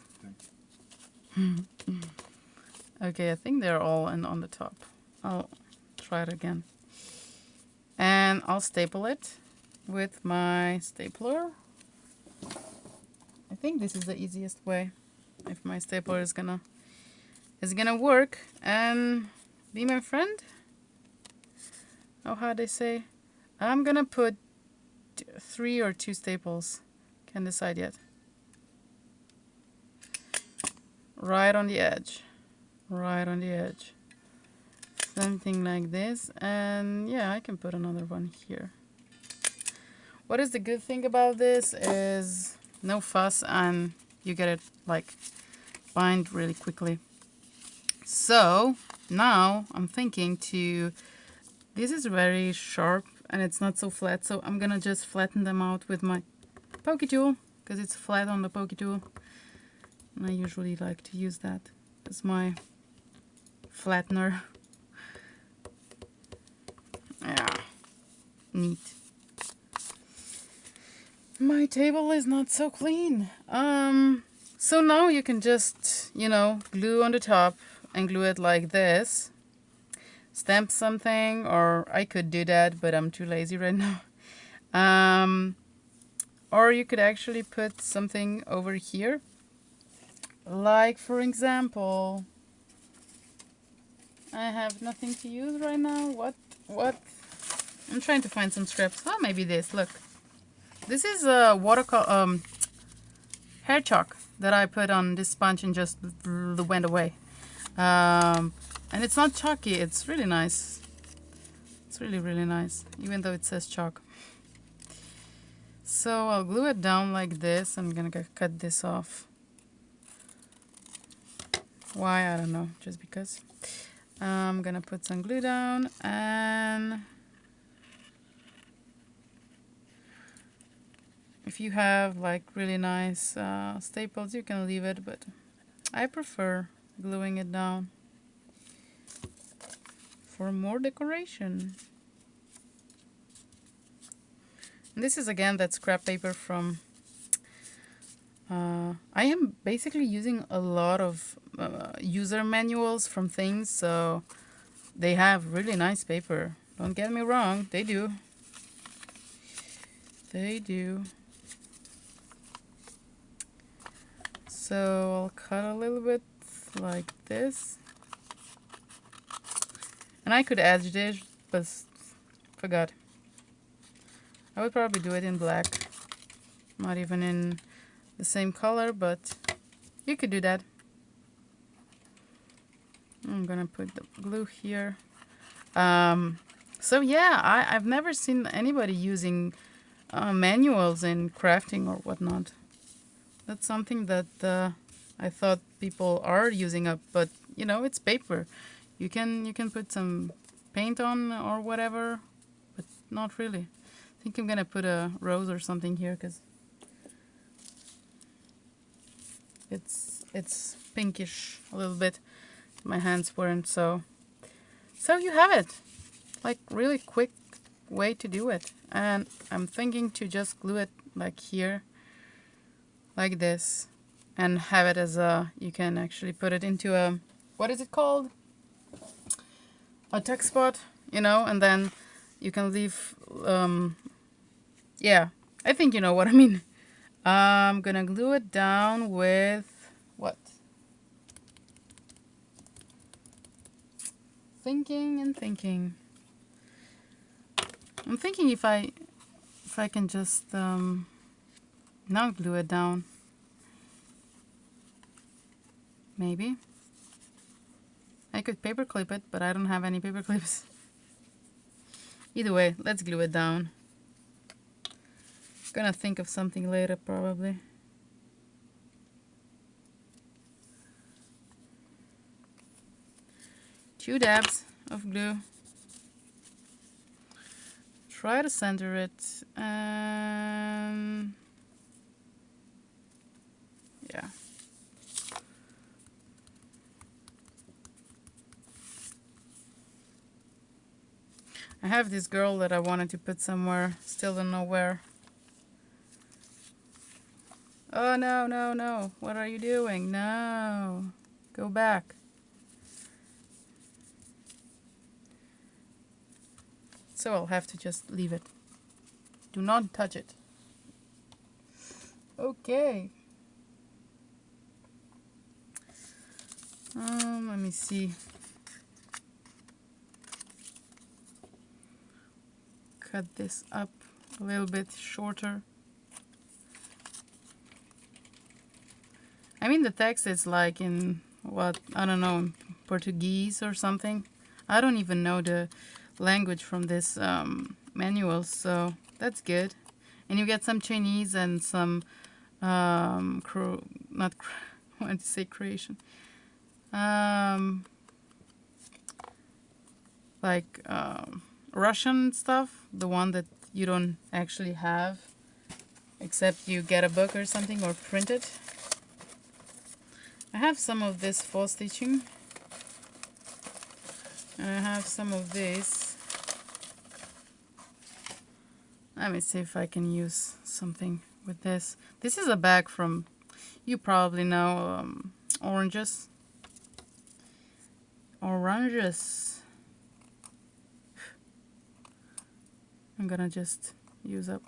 Okay, I think they're all on the top. I'll try it again. And I'll staple it with my stapler. I think this is the easiest way. If my stapler is gonna work and be my friend. Oh, how they say? I'm gonna put 3 or 2 staples. Can't decide yet. Right on the edge. Right on the edge. Something like this. And yeah, I can put another one here. What is the good thing about this is no fuss, and you get it like bind really quickly. So now I'm thinking to, this is very sharp and it's not so flat, so I'm gonna just flatten them out with my pokey tool, because it's flat on the pokey tool, and I usually like to use that as my flattener. Yeah, neat. My table is not so clean. So now you can just, you know, glue on the top and glue it like this. Stamp something, or I could do that, but I'm too lazy right now. Or you could actually put something over here. Like, for example, I have nothing to use right now. What? I'm trying to find some scraps. Oh, maybe this, look. This is a watercolor, hair chalk that I put on this sponge and just went away. And it's not chalky, it's really nice. It's really, really nice, even though it says chalk. So I'll glue it down like this. I'm gonna cut this off. Why? I don't know, just because. I'm gonna put some glue down, and if you have like really nice staples, you can leave it, but I prefer gluing it down for more decoration. And this is again that scrap paper from I am basically using a lot of user manuals from things, so they have really nice paper. Don't get me wrong, they do. They do. So I'll cut a little bit like this. And I could edge this, but forgot. I would probably do it in black. Not even in the same color, but you could do that. I'm gonna put the glue here. So yeah, I've never seen anybody using manuals in crafting or whatnot. That's something that I thought people are using up, but you know, it's paper. You can put some paint on or whatever, but not really. I think I'm gonna put a rose or something here, because It's pinkish a little bit. My hands weren't, so you have it. Like really quick way to do it. And I'm thinking to just glue it like here, like this, and have it as a, you can actually put it into a, what is it called? A tuck spot, you know, and then you can leave, yeah, I think you know what I mean. I'm gonna glue it down with what? Thinking and thinking. I'm thinking if I can just not glue it down. Maybe. I could paper clip it, but I don't have any paper clips. Either way, let's glue it down. Gonna think of something later probably. Two dabs of glue. Try to center it, and yeah. I have this girl that I wanted to put somewhere, still don't know where. Oh no, no, no. What are you doing? No. Go back. So I'll have to just leave it. Do not touch it. Okay. Let me see. Cut this up a little bit shorter. I mean, the text is like in what, I don't know, Portuguese or something. I don't even know the language from this manual, so that's good. And you get some Chinese and some not I want to say creation. Like Russian stuff, the one that you don't actually have, except you get a book or something or print it. I have some of this false stitching, and I have some of this. Let me see if I can use something with this. This is a bag from, you probably know, oranges. Oranges. I'm gonna just use up.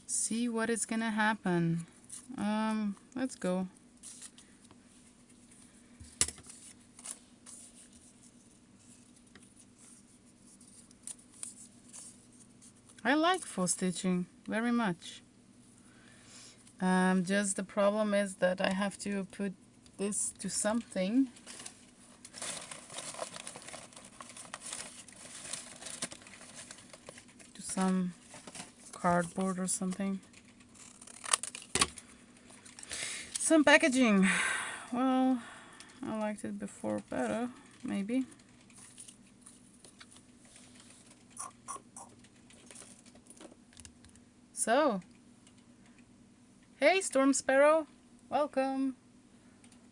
See what is gonna happen. Let's go. I like full stitching very much. Just the problem is that I have to put this to something. To some cardboard or something. Some packaging. Well, I liked it before better, maybe. So, hey Storm Sparrow, welcome.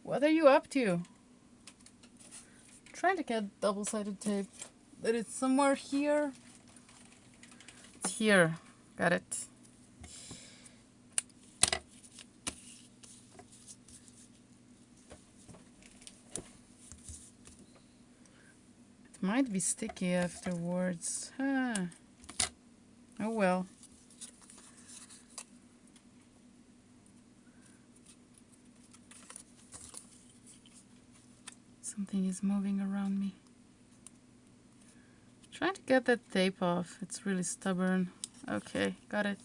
What are you up to? Trying to get double-sided tape, but it's somewhere here. It's here. Got it. It might be sticky afterwards. Huh. Oh well. Something is moving around me. Trying to get that tape off. It's really stubborn. Okay, got it.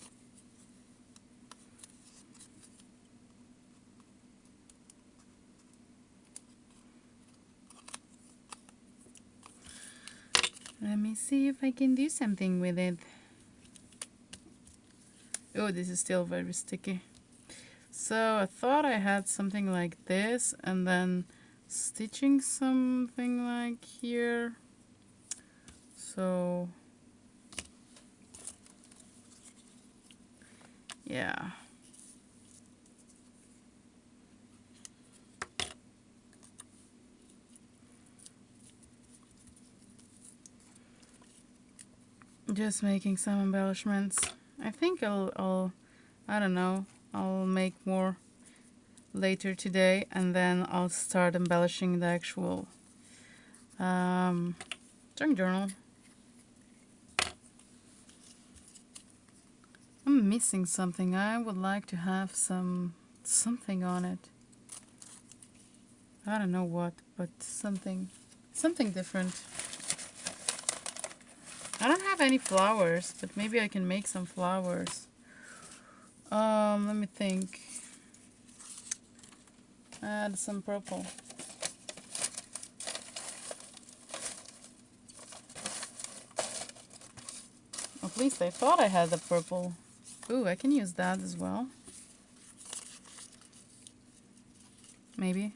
Let me see if I can do something with it. Oh, this is still very sticky. So I thought I had something like this, and then stitching something like here. So Yeah. Just making some embellishments. I think I don't know, I'll make more later today, and then I'll start embellishing the actual junk journal. I'm missing something. I would like to have something on it. I don't know what, but something different. I don't have any flowers, but maybe I can make some flowers. Let me think. Add some purple. At least I thought I had the purple. Ooh, I can use that as well. Maybe.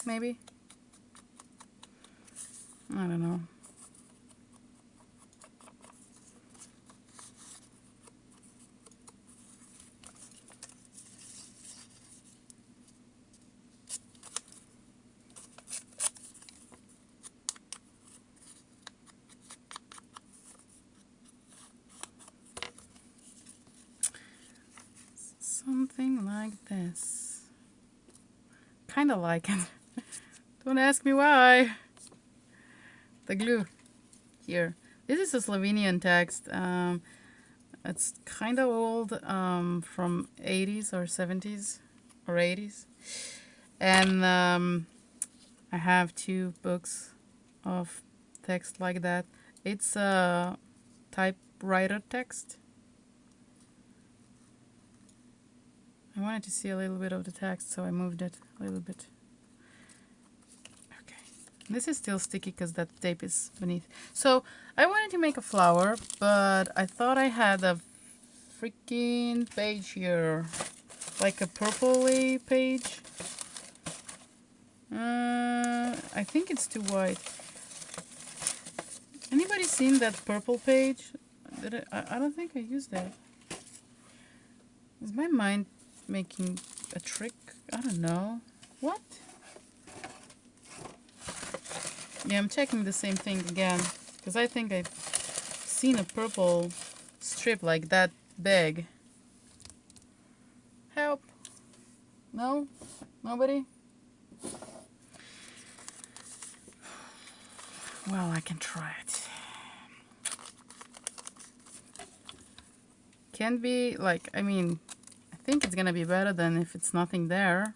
Maybe. I don't know. Something like this. Kind of like it. Don't ask me why. The glue here. This is a Slovenian text. It's kind of old, from 80s or 70s or 80s. And I have 2 books of text like that. It's a typewriter text. I wanted to see a little bit of the text, so I moved it a little bit. Okay. This is still sticky because that tape is beneath. So I wanted to make a flower, but I thought I had a freaking page here. Like a purpley page. I think it's too white. Anybody seen that purple page? I don't think I used that. Is my mind making a trick? I don't know. What? Yeah, I'm checking the same thing again. Because I think I've seen a purple strip like that big. Help. No? Nobody? Well, I can try it. Can be like, I mean, I think it's gonna be better than if it's nothing there.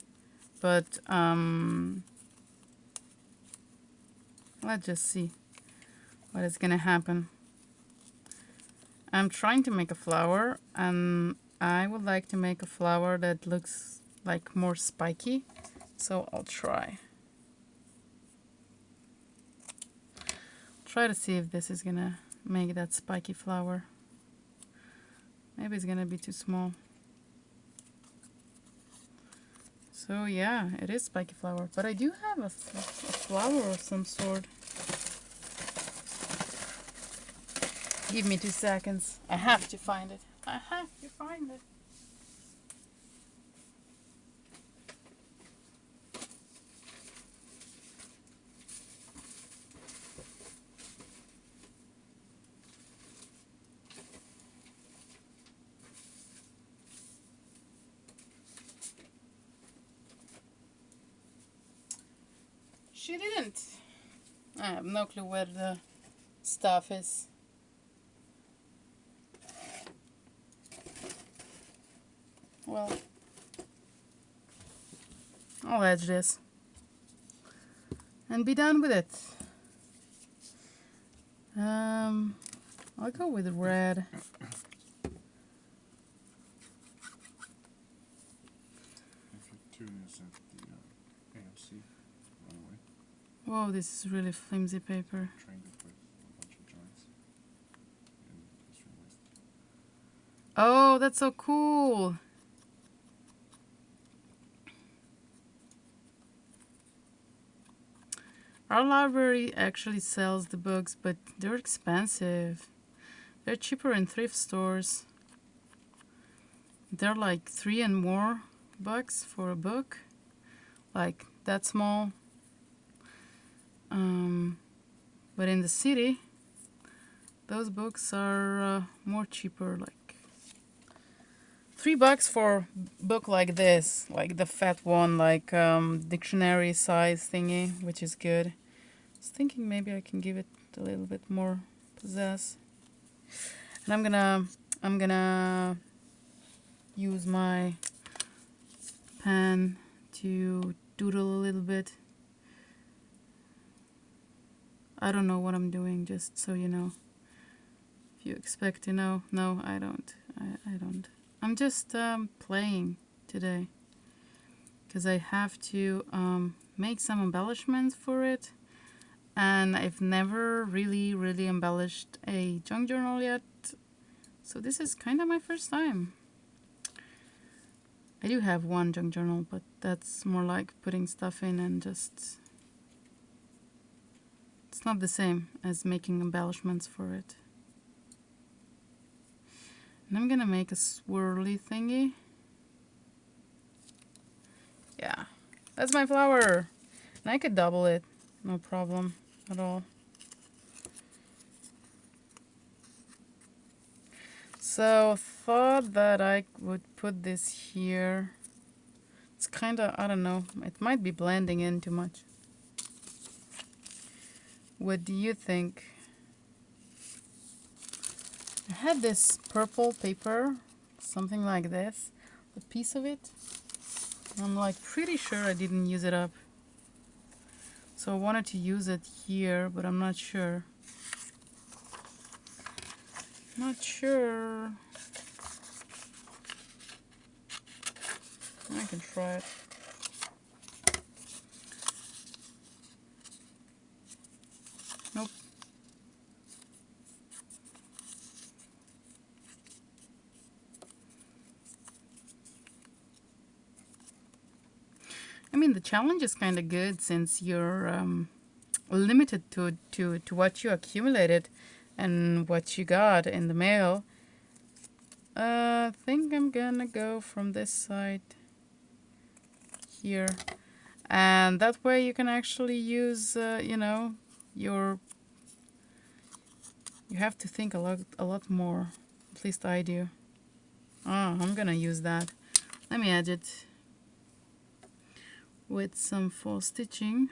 But let's just see what is gonna happen. I'm trying to make a flower, and I would like to make a flower that looks like more spiky. So I'll try. Try to see if this is gonna make that spiky flower. Maybe it's gonna be too small. So yeah, it is spiky flower, but I do have a flower of some sort. Give me 2 seconds. I have to find it. I have to find it. She didn't. I have no clue where the stuff is. Well, I'll edge this and be done with it. I'll go with red. Whoa, this is really flimsy paper. Oh, that's so cool. Our library actually sells the books, but they're expensive. They're cheaper in thrift stores. They're like $3 and more for a book, like that small. But in the city, those books are more cheaper, like $3 for a book like this, like the fat one, like dictionary size thingy, which is good. I was thinking maybe I can give it a little bit more pizzazz. And I'm gonna use my pen to doodle a little bit. I don't know what I'm doing, just so you know. If you expect to know, no, I don't. I don't. I'm just playing today because I have to make some embellishments for it, and I've never really embellished a junk journal yet, so this is kind of my first time. I do have one junk journal, but that's more like putting stuff in and just... It's not the same as making embellishments for it. And I'm gonna make a swirly thingy. Yeah, that's my flower. And I could double it, no problem at all. So thought that I would put this here. It's kinda, I don't know, it might be blending in too much. What do you think? I had this purple paper, something like this, a piece of it. I'm like pretty sure I didn't use it up. So I wanted to use it here, but I'm not sure. Not sure. I can try it. Nope. I mean, the challenge is kind of good since you're limited to what you accumulated and what you got in the mail. I think I'm gonna go from this side here, and that way you can actually use, you know, you have to think a lot more. At least I do. Oh, I'm gonna use that. Let me add it with some false stitching.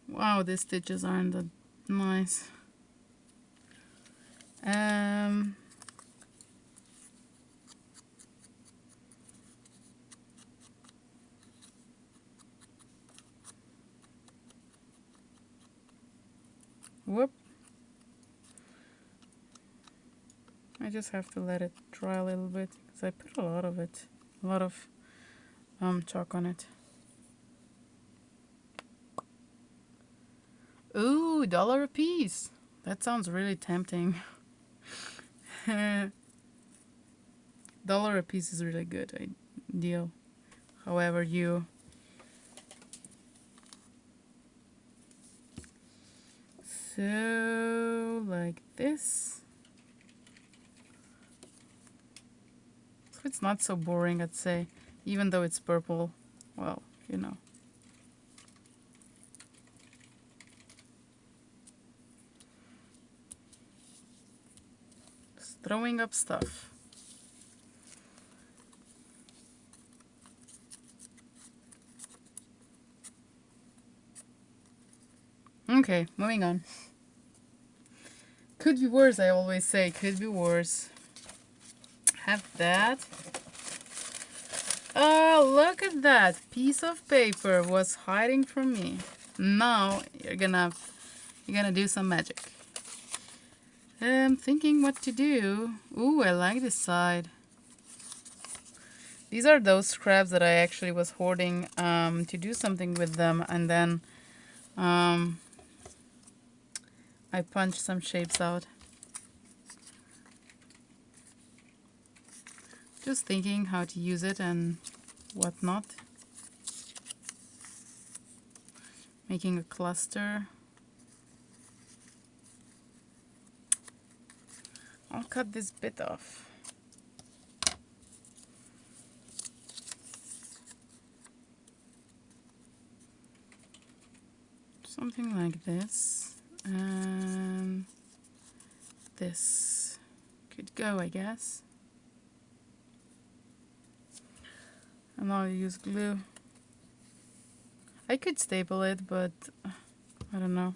Wow, these stitches aren't that nice. Whoop. I just have to let it dry a little bit because I put a lot of it, a lot of chalk on it. Ooh, $1 a piece. That sounds really tempting. $1 a piece is really good deal. However, you so like this. So it's not so boring, I'd say, even though it's purple. Well, you know. Just throwing up stuff. Okay, moving on. Could be worse, I always say. Could be worse. Have that. Oh, look at that. Piece of paper was hiding from me. Now you're gonna do some magic. I'm thinking what to do. Ooh, I like this side. These are those scraps that I actually was hoarding to do something with them, and then I punched some shapes out. Just thinking how to use it and whatnot. making a cluster. I'll cut this bit off. Something like this, and this could go, I guess. And I'll use glue. I could staple it, but I don't know.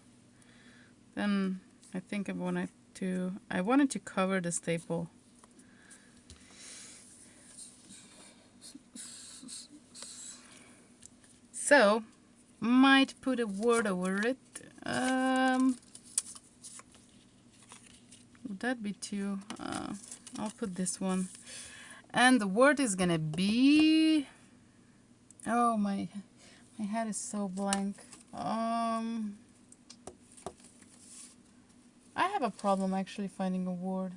Then I think I wanted to cover the staple. So might put a word over it. Would that be too? I'll put this one. And the word is gonna be, oh, my head is so blank. I have a problem actually finding a word.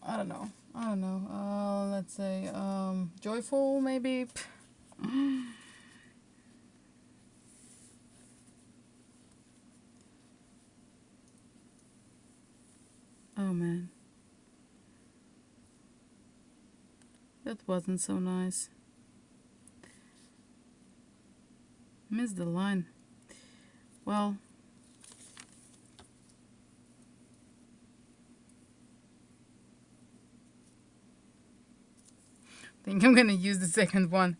I don't know. Let's say joyful, maybe. Oh man, that wasn't so nice. Missed the line. Well, I think I'm gonna use the second one.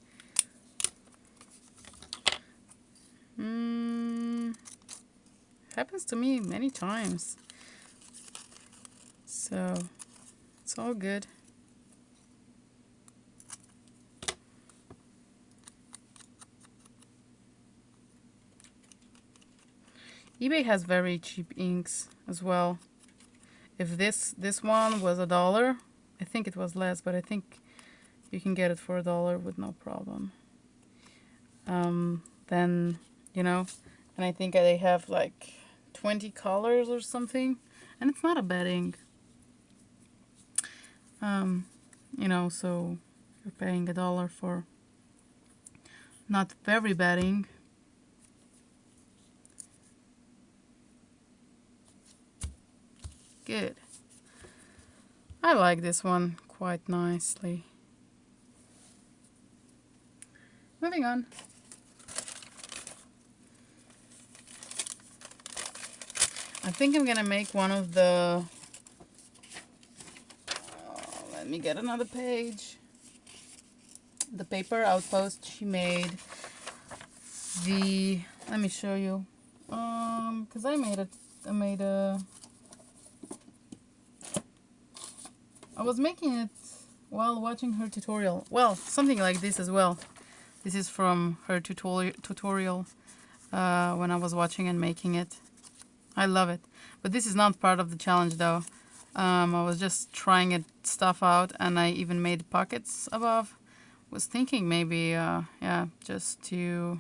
Happens to me many times. So it's all good. eBay has very cheap inks as well. If this one was $1, I think it was less, but I think you can get it for $1 with no problem. Then, you know, and I think they have like 20 colors or something, and it's not a bad ink. You know, so you're paying $1 for not very bad ink. Good. I like this one quite nicely. Moving on. I think I'm gonna make one of the, let me get another page. The paper outpost she made. Let me show you. Cause I was making it while watching her tutorial. Well, something like this as well. This is from her tutorial when I was watching and making it. I love it. But this is not part of the challenge though. I was just trying it stuff out, and I even made pockets above. Was thinking maybe, yeah, just to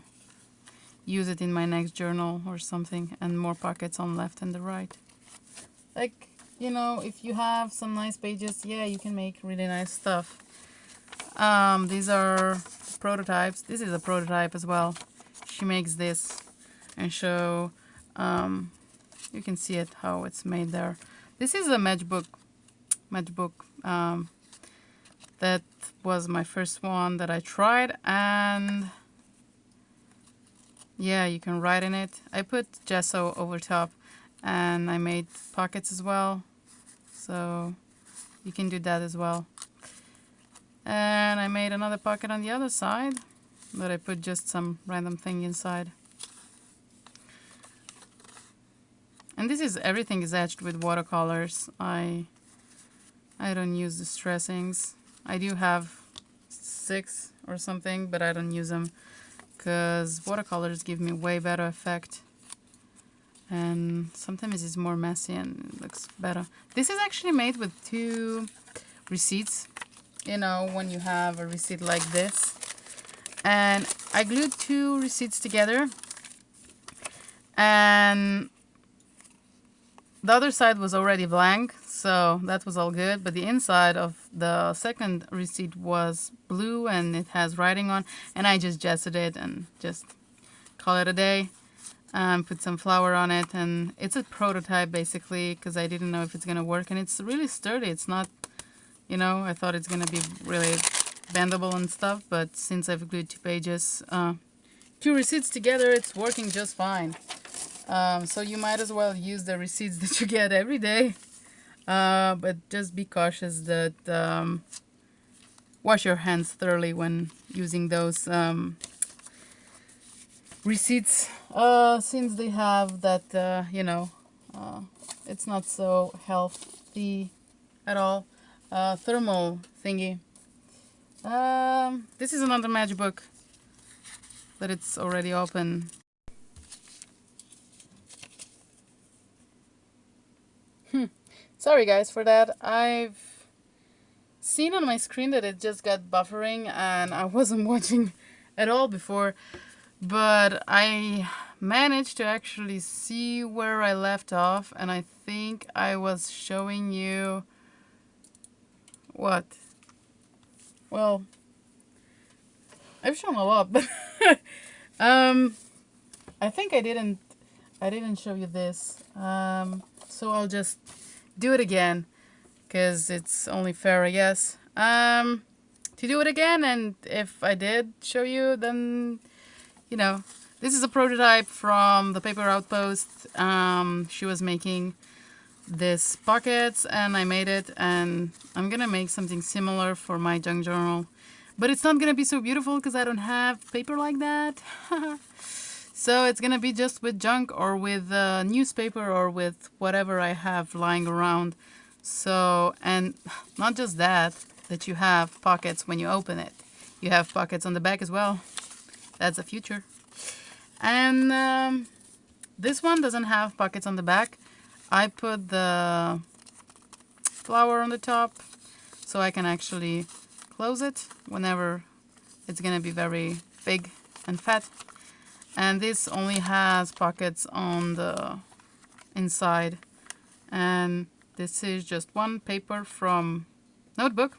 use it in my next journal or something, and more pockets on left and the right. Like, you know, if you have some nice pages, yeah, you can make really nice stuff. These are prototypes. This is a prototype as well. She makes this, and show, you can see it how it's made there. This is a matchbook. That was my first one that I tried, and yeah, you can write in it. I put gesso over top, and I made pockets as well, so you can do that as well. And I made another pocket on the other side, but I put just some random thing inside. And this is, everything is etched with watercolors. I don't use the stressings. I do have 6 or something, but I don't use them because watercolors give me way better effect. And sometimes it's more messy and it looks better. This is actually made with 2 receipts. You know, when you have a receipt like this. And I glued 2 receipts together. And the other side was already blank, so that was all good. But the inside of the second receipt was blue and it has writing on, and I just gessoed it and just call it a day. Put some flour on it, and it's a prototype basically because I didn't know if it's gonna work, and it's really sturdy. It's not, you know, I thought it's gonna be really bendable and stuff, but since I've glued 2 pages, 2 receipts together, it's working just fine. So you might as well use the receipts that you get every day, but just be cautious that wash your hands thoroughly when using those receipts, since they have that, you know, it's not so healthy at all, thermal thingy. This is another matchbook, but it's already open. Sorry guys for that. I've seen on my screen that it just got buffering and I wasn't watching at all before, but I managed to actually see where I left off, and I think I was showing you what? Well, I've shown a lot, but I think I didn't show you this. So I'll just do it again because it's only fair, I guess. To do it again, and if I did show you, then you know, this is a prototype from the Paper Outpost. She was making this pockets and I made it, and I'm gonna make something similar for my junk journal, but it's not gonna be so beautiful because I don't have paper like that. So it's gonna be just with junk or with newspaper or with whatever I have lying around. So, and not just that you have pockets when you open it, you have pockets on the back as well. That's the future. And this one doesn't have pockets on the back. I put the flower on the top so I can actually close it whenever it's gonna be very big and fat. And this only has pockets on the inside. And this is just one paper from notebook.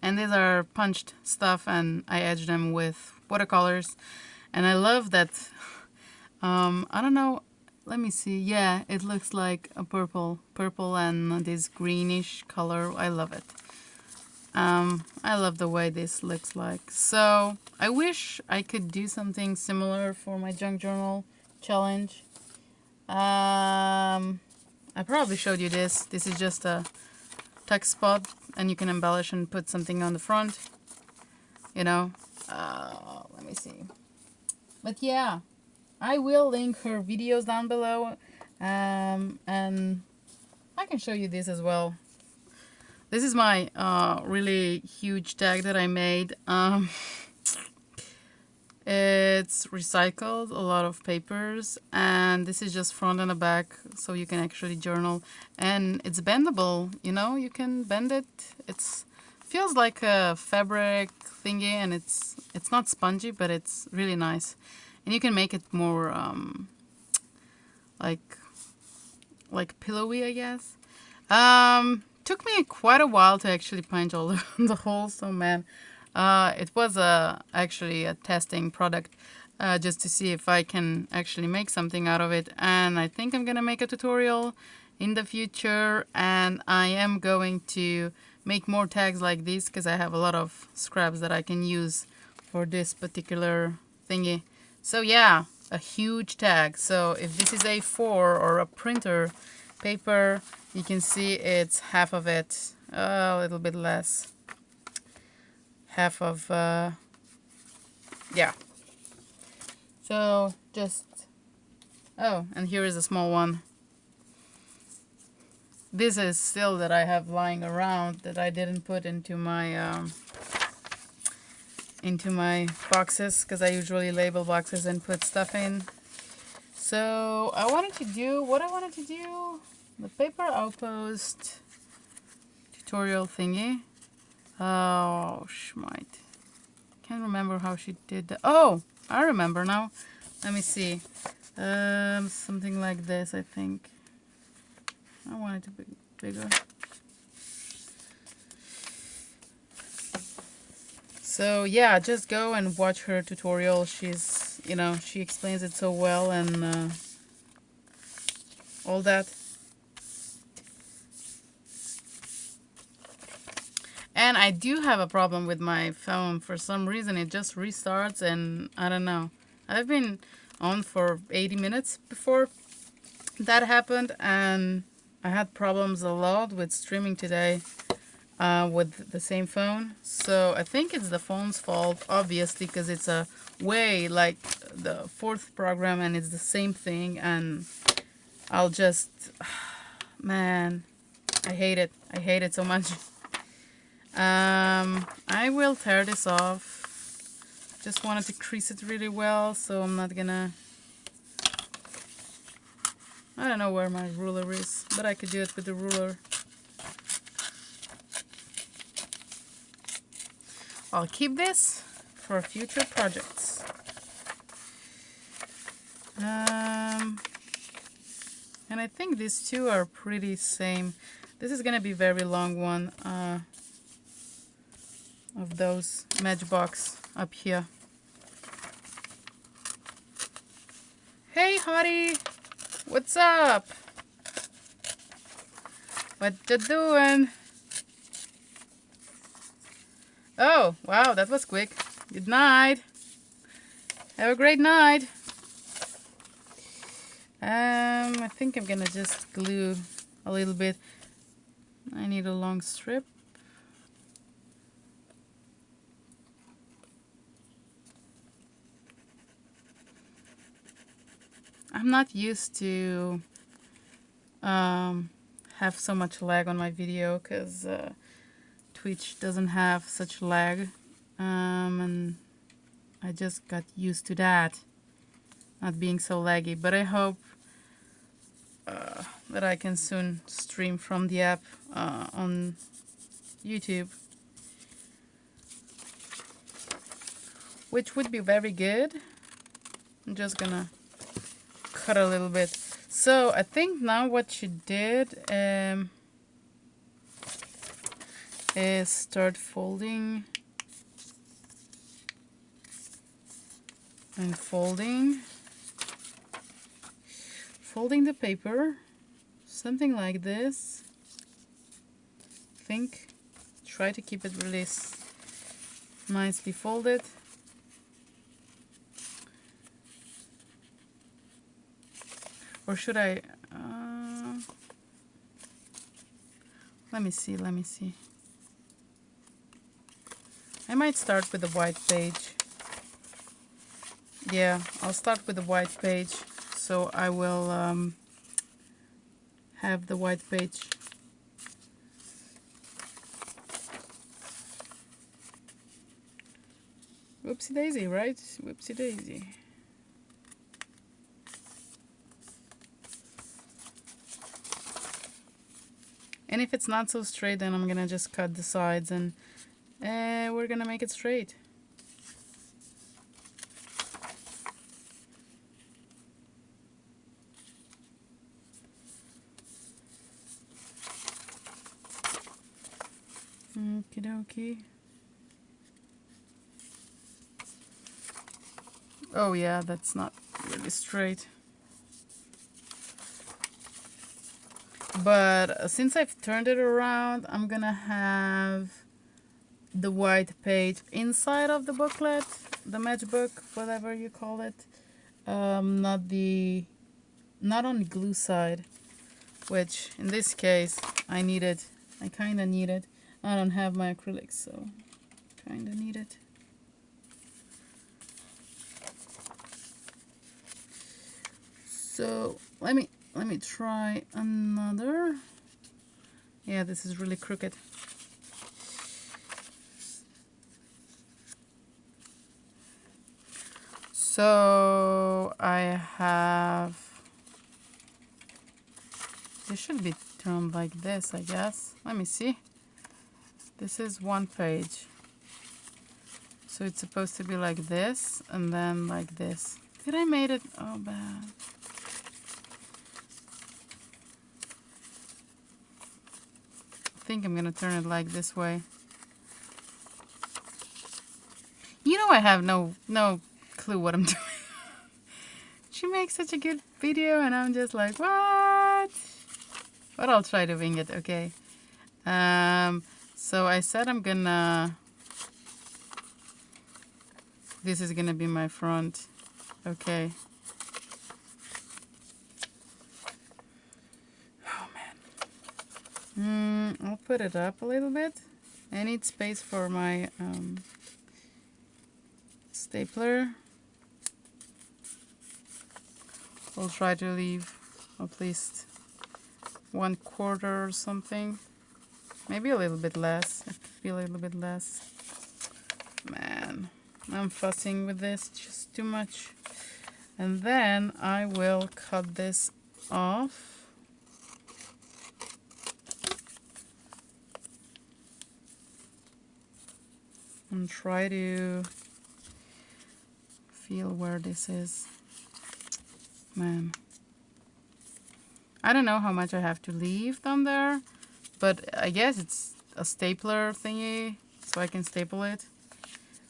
And these are punched stuff, and I edged them with watercolors. And I love that, I don't know, let me see. Yeah, it looks like a purple and this greenish color. I love it. I love the way this looks like. So I wish I could do something similar for my junk journal challenge. I probably showed you this. This is just a text spot, and you can embellish and put something on the front, you know. Let me see. But yeah, I will link her videos down below, and I can show you this as well. This is my really huge tag that I made. It's recycled, a lot of papers, and this is just front and the back, so you can actually journal. And it's bendable, you know, you can bend it. It's feels like a fabric thingy, and it's not spongy, but it's really nice. And you can make it more like pillowy, I guess. Took me quite a while to actually punch all the holes, so man. It was actually a testing product just to see if I can actually make something out of it. And I think I'm gonna make a tutorial in the future, and I am going to make more tags like this because I have a lot of scraps that I can use for this particular thingy. So yeah, a huge tag. So if this is A4 or a printer paper, you can see it's half of it, a little bit less. Half of, yeah. So just, oh, and here is a small one. This is still that I have lying around that I didn't put into my boxes, because I usually label boxes and put stuff in. So I wanted to do what I wanted to do, the Paper Outpost tutorial thingy. Oh, schmite. Can't remember how she did that. Oh, I remember now. Let me see. Something like this, I think. I want it to be bigger. So yeah, just go and watch her tutorial. She's, you know, she explains it so well and all that. And I do have a problem with my phone. For some reason, it just restarts and I don't know. I've been on for 80 minutes before that happened, and I had problems a lot with streaming today with the same phone. So I think it's the phone's fault, obviously, because it's a way like the fourth program and it's the same thing. And I'll just, man, I hate it. I hate it so much. I will tear this off. Just wanted to crease it really well, so I'm not gonna... I don't know where my ruler is, but I could do it with the ruler. I'll keep this for future projects. And I think these two are pretty same. This is gonna be a very long one of those matchbox up here. Hey, hottie! What's up? What you doing? Oh, wow, that was quick. Good night. Have a great night. I think I'm gonna just glue a little bit. I need a long strip. I'm not used to have so much lag on my video because Twitch doesn't have such lag, and I just got used to that not being so laggy. But I hope that I can soon stream from the app on YouTube, which would be very good. I'm just gonna cut a little bit. So I think now what she did is start folding and folding the paper, something like this. Try to keep it really nicely folded. Or should I let me see. I might start with the white page. Yeah, I'll start with the white page. So I will have the white page. Whoopsie daisy, right? Whoopsie daisy. And if it's not so straight, then I'm gonna just cut the sides and we're gonna make it straight. Okie dokie. Oh yeah, that's not really straight. But since I've turned it around, I'm gonna have the white page inside of the booklet, the matchbook, whatever you call it. Not on the glue side, which in this case I kinda need it. I don't have my acrylics, so kinda need it. So let me try another. Yeah, this is really crooked. So I have, this should be turned like this, I guess. Let me see. This is one page. So it's supposed to be like this and then like this. Did I made it? Oh, bad. I think I'm gonna turn it like this way. know I have no clue what I'm doing. She makes such a good video and I'm just like, what? But I'll try to wing it, okay. So I said I'm gonna, this is gonna be my front, okay. Oh man. I'll put it up a little bit. I need space for my stapler. I'll try to leave at least 1/4 or something. Maybe a little bit less. It could be a little bit less. Man, I'm fussing with this just too much. And then I will cut this off. And try to feel where this is. Man. I don't know how much I have to leave down there, but I guess it's a stapler thingy, so I can staple it.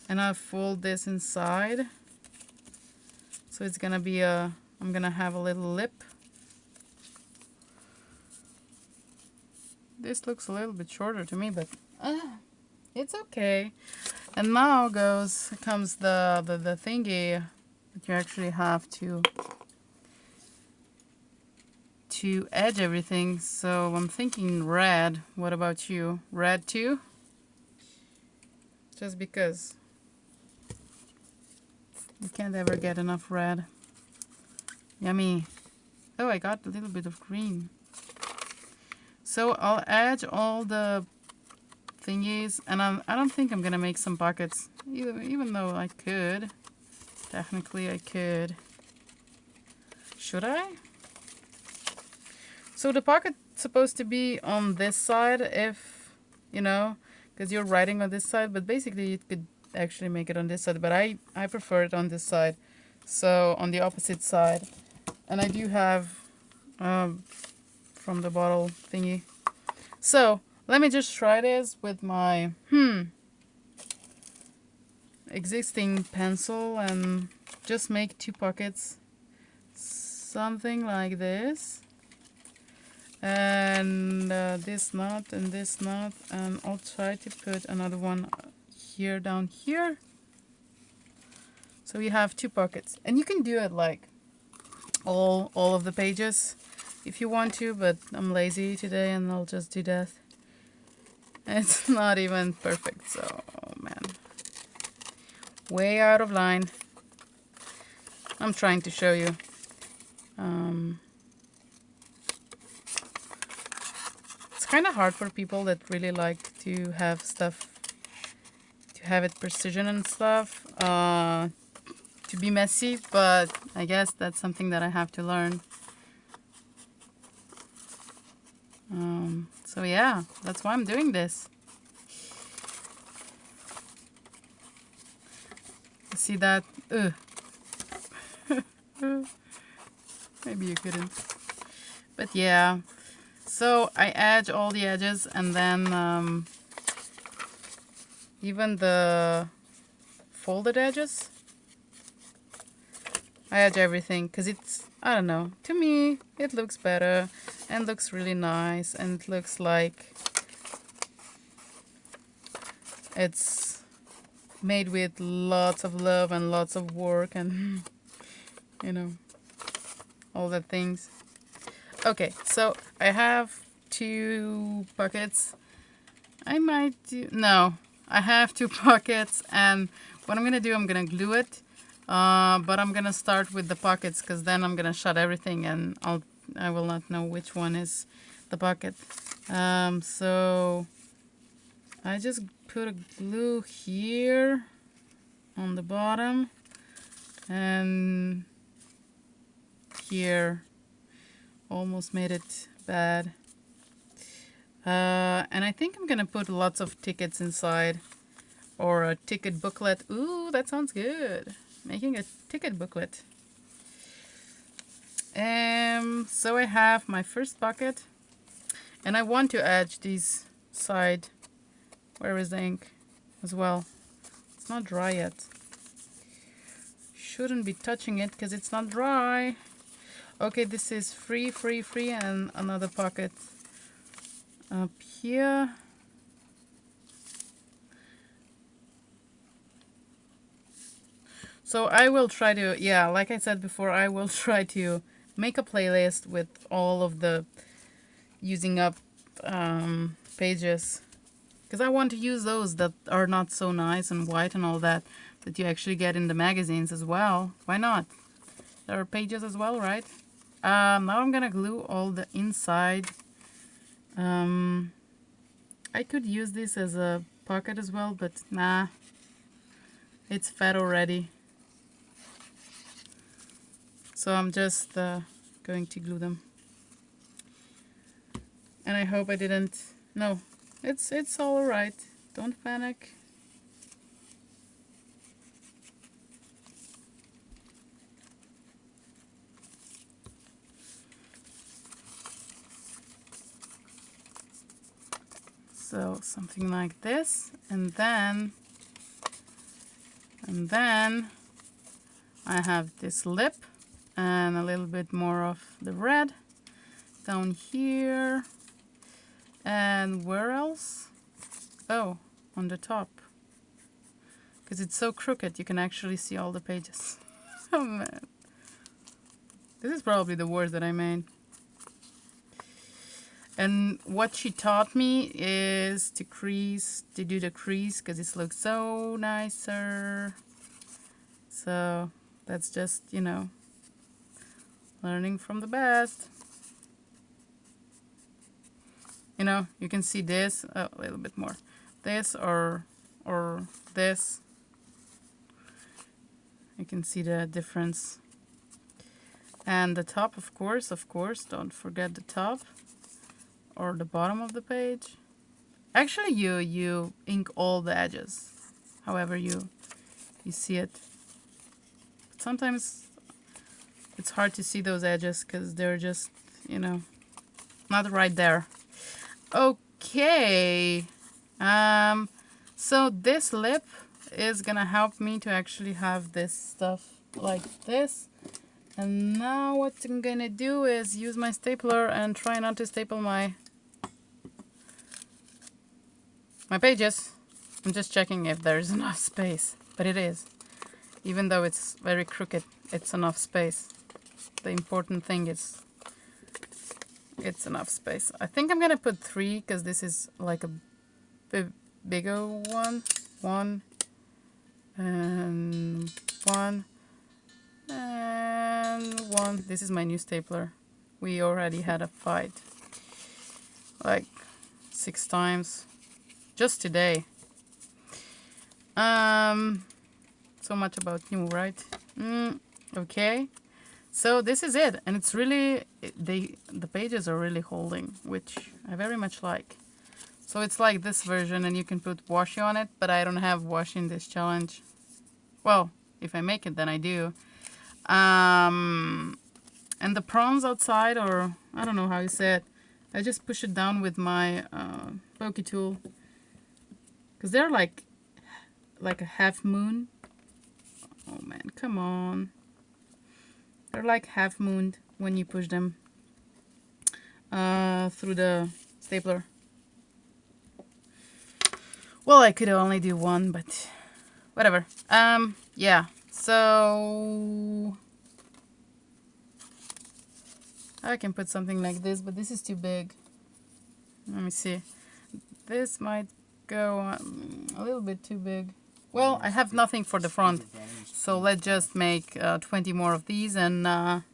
And I'll fold this inside. So it's gonna be I'm gonna have a little lip. This looks a little bit shorter to me, but it's okay. And now comes the thingy that you actually have to edge everything. So I'm thinking red. What about you? Red too? Just because you can't ever get enough red. Yummy. Oh, I got a little bit of green. So I'll edge all the thingies, and I don't think I'm gonna make some pockets, even though I could. Technically I could. Should I? So the pocket's supposed to be on this side, if, you know, because you're writing on this side, but basically you could actually make it on this side, but I prefer it on this side, so on the opposite side. And I do have from the bottle thingy. So let me just try this with my existing pencil and just make 2 pockets, something like this. And this knot and this knot, and I'll try to put another one here, down here. So we have 2 pockets, and you can do it like all of the pages if you want to, but I'm lazy today and I'll just do that. It's not even perfect, so oh man, way out of line. I'm trying to show you. It's kind of hard for people that really like to have stuff, to have it precision and stuff, to be messy, but I guess that's something that I have to learn. So yeah, that's why I'm doing this. See that? Ugh. Maybe you couldn't. But yeah. So I edge all the edges, and then even the folded edges, I edge everything because it's, I don't know, to me it looks better and looks really nice, and it looks like it's made with lots of love and lots of work and you know, all the things. Okay, so I have 2 pockets. I might do, no, I have 2 pockets, and what I'm gonna do, I'm gonna glue it, but I'm gonna start with the pockets because then I'm gonna shut everything and I will not know which one is the pocket. So I just put a glue here on the bottom and here. Almost made it bad. And I think I'm gonna put lots of tickets inside, or a ticket booklet. Ooh, that sounds good. Making a ticket booklet. So I have my first pocket, and I want to edge these side. Where is the ink as well? It's not dry yet. shouldn't be touching it because it's not dry. Okay, this is free, and another pocket up here. So I will try to, yeah, like I said before, I will try to make a playlist with all of the using up pages, because I want to use those that are not so nice and white and all that you actually get in the magazines as well. Why not? There are pages as well, right? Now I'm gonna glue all the inside. I could use this as a pocket as well, but nah, it's fat already. So I'm just going to glue them. And I hope I didn't, no, it's all right. Don't panic. So something like this, and then I have this lip and a little bit more of the red down here. And where else? Oh, on the top. Because it's so crooked, you can actually see all the pages. Oh man. This is probably the worst that I made. And what she taught me is to do the crease, because it looks so nicer. So that's just, you know, learning from the best. You know, you can see this, oh, a little bit more. This or this. You can see the difference. And the top, of course, don't forget the top. Or the bottom of the page. Actually, you ink all the edges, however you see it. But sometimes it's hard to see those edges because they're just, you know, not right there. Okay. So this lip is gonna help me to actually have this stuff like this. And now what I'm gonna do is use my stapler and try not to staple my pages. I'm just checking if there's enough space, but it is. Even though it's very crooked, it's enough space. The important thing is it's enough space. I think I'm gonna put 3 because this is like a bigger one. 1 and 1 and 1. This is my new stapler. We already had a fight like 6 times. Just today. So much about new, right? Okay. So this is it, and it's really the pages are really holding, which I very much like. So it's like this version, and you can put washi on it, but I don't have washi in this challenge. Well, if I make it, then I do. And the prawns outside, or I don't know how you say it, I just push it down with my pokey tool. Because they're like a half moon. Oh man, come on. They're like half mooned when you push them through the stapler. Well, I could only do one, but whatever. Yeah, so I can put something like this, but this is too big. Let me see. This might go a little bit too big. Well, I have nothing for the front, so let's just make 20 more of these, and I'm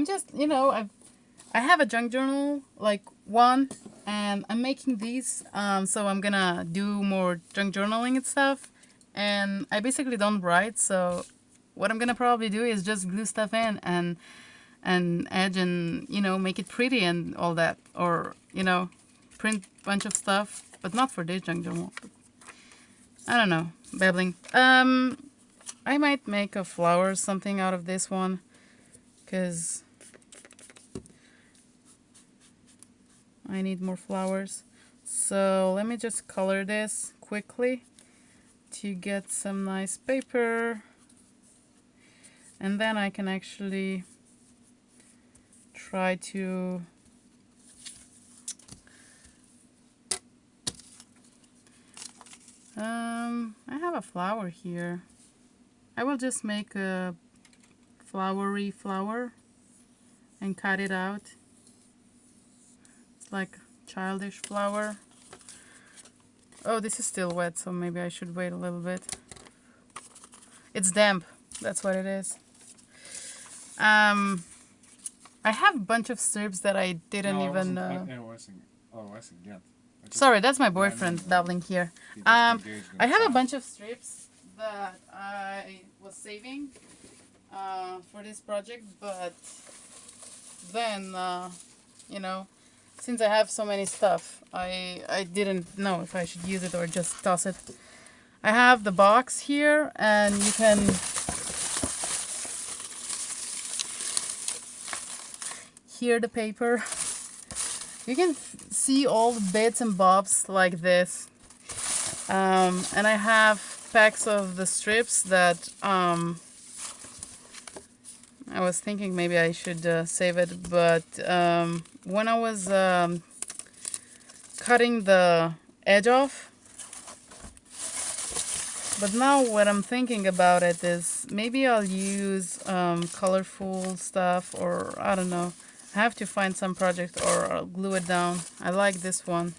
just, you know, I have a junk journal, like one, and I'm making these, so I'm gonna do more junk journaling and stuff, and I basically don't write, so what I'm gonna probably do is just glue stuff in and edge and, you know, make it pretty and all that, or, you know, print a bunch of stuff, but not for this junk journal. I don't know, babbling. I might make a flower or something out of this one, because I need more flowers. So let me just color this quickly. to get some nice paper, and then I can actually try to I have a flower here. I will just make a flowery flower and cut it out. It's like childish flower. Oh, this is still wet, so maybe I should wait a little bit. It's damp, that's what it is. I have a bunch of strips that I didn't even... Sorry, that's my boyfriend babbling here. I have a bunch of strips that I was saving for this project, but then, you know, since I have so many stuff, I didn't know if I should use it or just toss it. I have the box here, and you can hear the paper. You can see all the bits and bobs like this. And I have packs of the strips that I was thinking maybe I should save it, but when I was cutting the edge off, but now what I'm thinking about it is maybe I'll use colorful stuff, or I don't know. I have to find some project, or I'll glue it down. I like this one.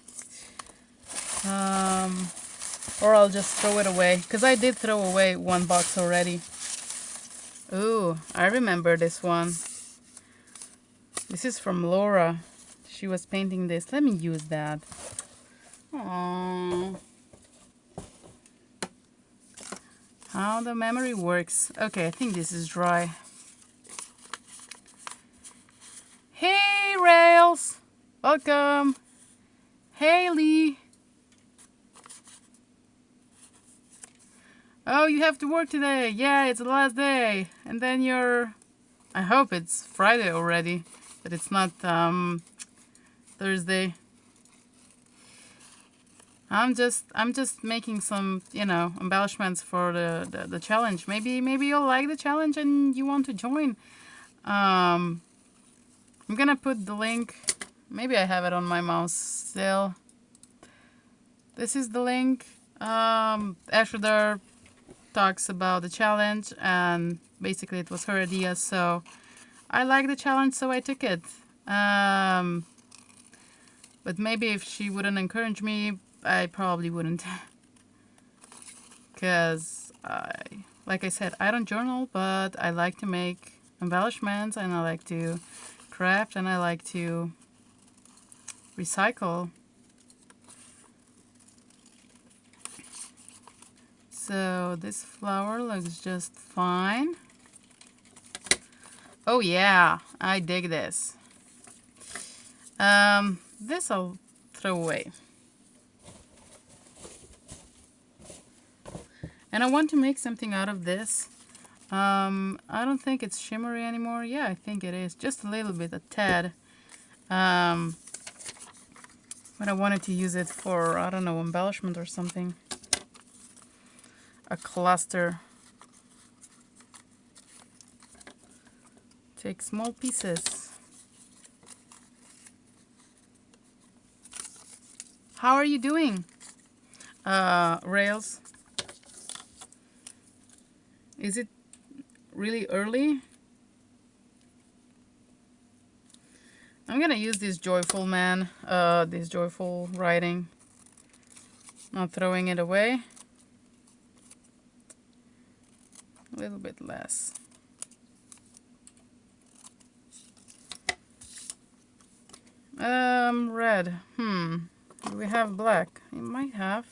Or I'll just throw it away, because I did throw away one box already. Ooh, I remember this one. This is from Laura. She was painting this. Let me use that. Aww. How the memory works. Okay, I think this is dry. Hey, Rails! Welcome! Haley! Oh, you have to work today. Yeah, it's the last day. And then you're... I hope it's Friday already, but it's not Thursday. I'm just making some, you know, embellishments for the challenge. Maybe you'll like the challenge and you want to join. I'm gonna put the link. Maybe I have it on my mouse still. This is the link. Ashradar talks about the challenge, and basically it was her idea, so I like the challenge, so I took it. But maybe if she wouldn't encourage me, I probably wouldn't. Because, like I said, I don't journal, but I like to make embellishments, and I like to craft, and I like to recycle. So this flower looks just fine. Oh yeah, I dig this. This I'll throw away. And I want to make something out of this. I don't think it's shimmery anymore. Yeah, I think it is. Just a little bit, a tad. But I wanted to use it for, I don't know, embellishment or something. A cluster. Take small pieces. How are you doing, Rails? Is it really early? I'm gonna use this joyful man, this joyful writing. Not throwing it away. A little bit less. Red. Do we have black? We might have.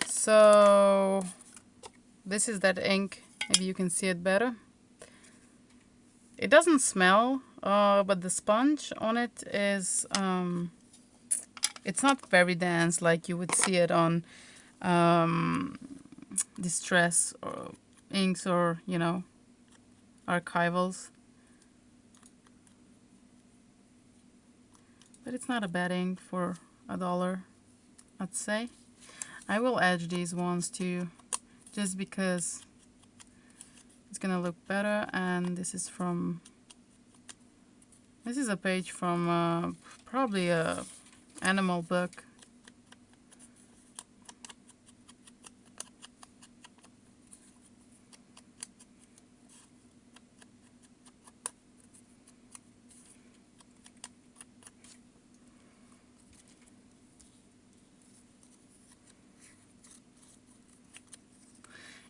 So this is that ink. Maybe you can see it better. It doesn't smell, but the sponge on it is, it's not very dense like you would see it on distress or inks, or, you know, archivals. But it's not a bad ink for $1, I'd say. I will edge these ones too, just because it's gonna look better. And this is a page from probably a animal book.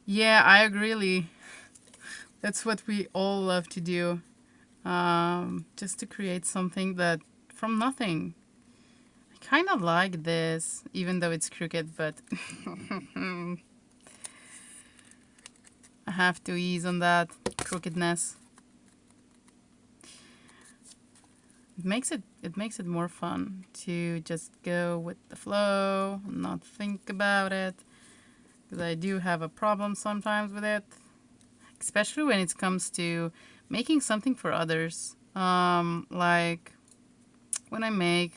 Yeah, I agree, Lee. That's what we all love to do. Just to create something that from nothing. I kind of like this, even though it's crooked, but I have to ease on that crookedness. It makes it more fun to just go with the flow, not think about it. Because I do have a problem sometimes with it, especially when it comes to making something for others. Like when I make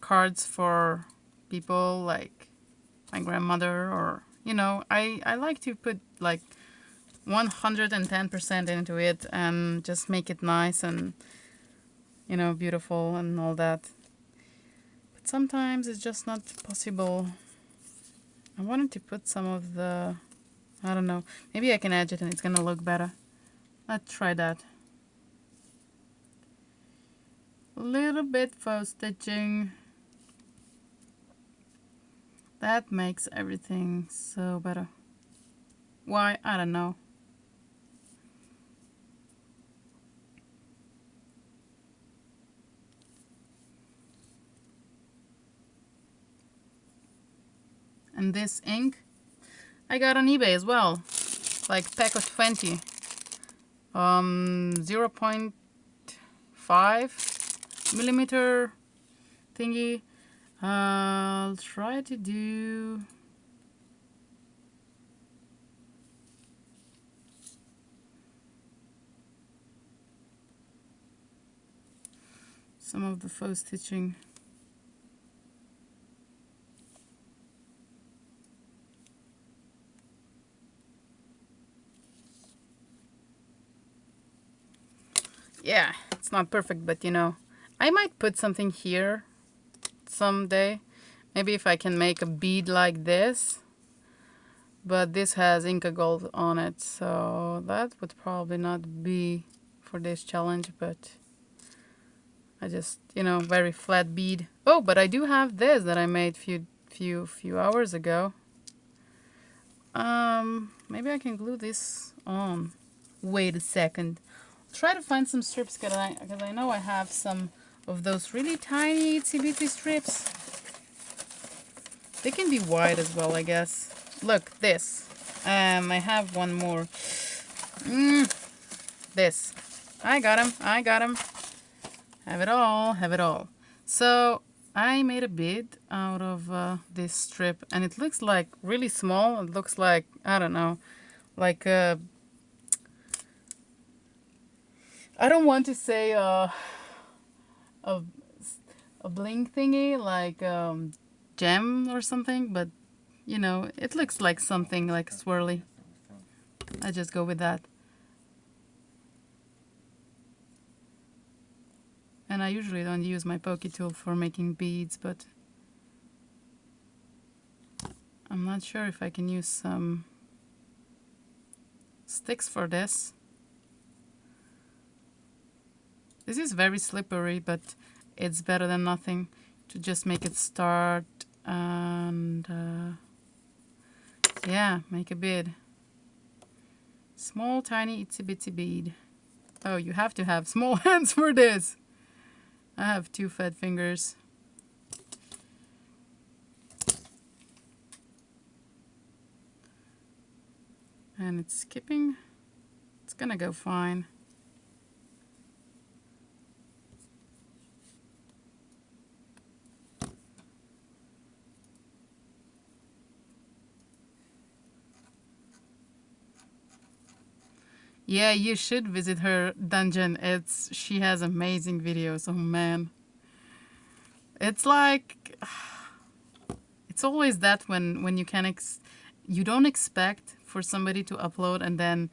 cards for people like my grandmother, or I like to put like 110% into it and just make it nice and beautiful and all that. But sometimes it's just not possible. I wanted to put some of the, I don't know, maybe I can edge it and it's gonna look better. Let's try that. A little bit faux stitching. That makes everything so better. Why? I don't know. And this ink I got on eBay as well, like pack of 20, 0.5 millimeter thingy. I'll try to do some of the faux stitching. Yeah, it's not perfect, but I might put something here someday. Maybe if I can make a bead like this. But this has Inca gold on it, so that would probably not be for this challenge, but I just, very flat bead. Oh, but I do have this that I made few hours ago. Maybe I can glue this on. Wait a second. Try to find some strips because I know I have some of those really tiny itsy bitsy strips. They can be wide as well, I guess. Look, this. I have one more. This. I got him. I got him. Have it all. Have it all. So I made a bead out of this strip, and it looks like really small. It looks like, I don't know, like a, I don't want to say a bling thingy, like gem or something, but it looks like something like swirly. I just go with that. And I usually don't use my pokey tool for making beads, but I'm not sure if I can use some sticks for this. This is very slippery, but it's better than nothing to just make it start and yeah, make a bead. Small, tiny, itsy bitsy bead. Oh, you have to have small hands for this. I have 2 fat fingers. And it's skipping. It's gonna go fine. Yeah, you should visit her dungeon. She has amazing videos. Oh man. It's like, It's always that when you can you don't expect for somebody to upload and then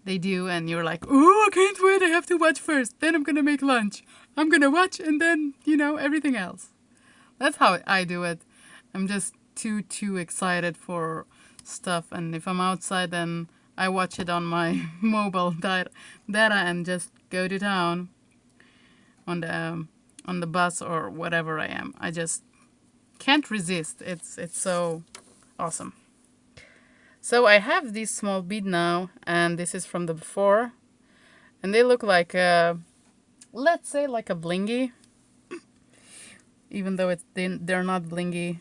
they do and you're like, oh, I can't wait, I have to watch first. Then I'm gonna make lunch. I'm gonna watch and then, you know, everything else. That's how I do it. I'm just too excited for stuff, and if I'm outside then I watch it on my mobile data and just go to town on the bus or whatever I am. I just can't resist. It's so awesome. So I have this small bead now, and this is from the before, and they look like let's say like a blingy, even though they're not blingy,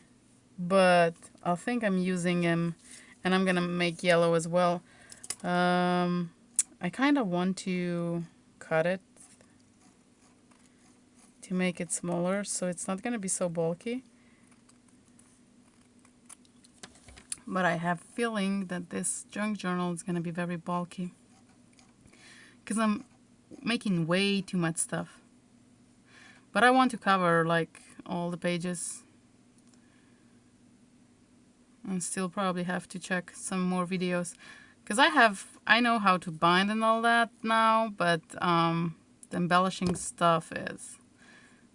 but I think I'm using them, and I'm gonna make yellow as well. I kind of want to cut it to make it smaller so it's not gonna be so bulky. But I have a feeling that this junk journal is going to be very bulky because I'm making way too much stuff. But I want to cover like all the pages and still probably have to check some more videos because I know how to bind and all that now, but the embellishing stuff is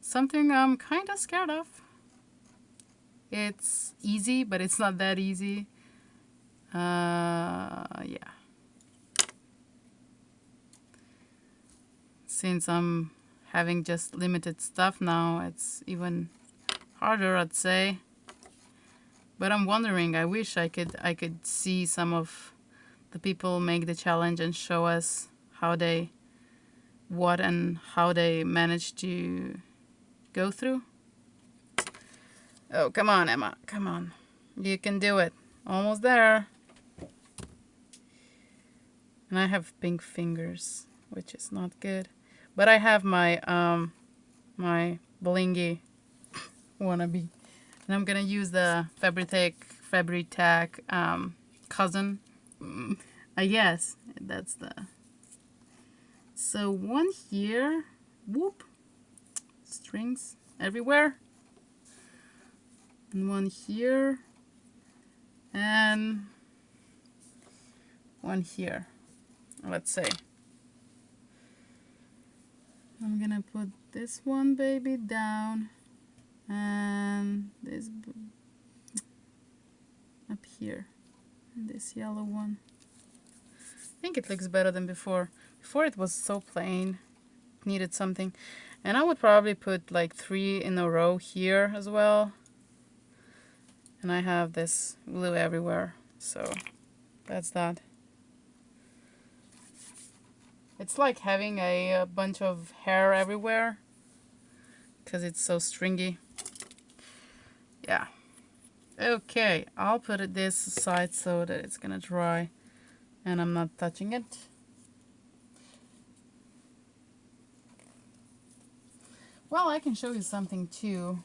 something I'm kind of scared of. It's easy, but it's not that easy. Yeah. Since I'm having just limited stuff now, it's even harder, I'd say. But I'm wondering, I wish I could see some of the people make the challenge and show us how they manage to go through. Oh, come on, Emma. Come on. You can do it. Almost there. And I have pink fingers, which is not good. But I have my my blingy wannabe. And I'm gonna use the fabritac cousin. I guess that's the. So one here, whoop, strings everywhere. And one here, and one here. Let's say. I'm gonna put this one baby down, and this up here, and this yellow one. I think it looks better than before. Before it was so plain, needed something. And I would probably put like 3 in a row here as well. And I have this glue everywhere, so that's that. It's like having a bunch of hair everywhere because it's so stringy. Yeah. Okay, I'll put it this aside so that it's gonna dry and I'm not touching it. Well, I can show you something too.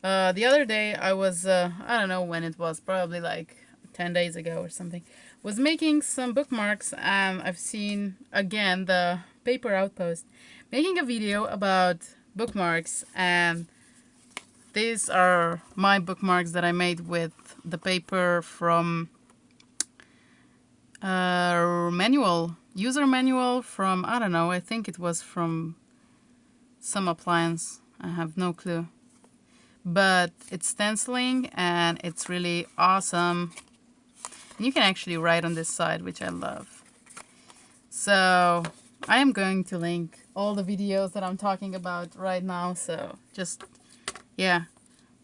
The other day I was, I don't know when it was, probably like 10 days ago or something, was making some bookmarks, and I've seen, again, the Paper Outpost making a video about bookmarks, and these are my bookmarks that I made with the paper from user manual from, I don't know, I think it was from some appliance, I have no clue. But it's stenciling and it's really awesome. And you can actually write on this side, which I love. So I am going to link all the videos that I'm talking about right now. So just, yeah.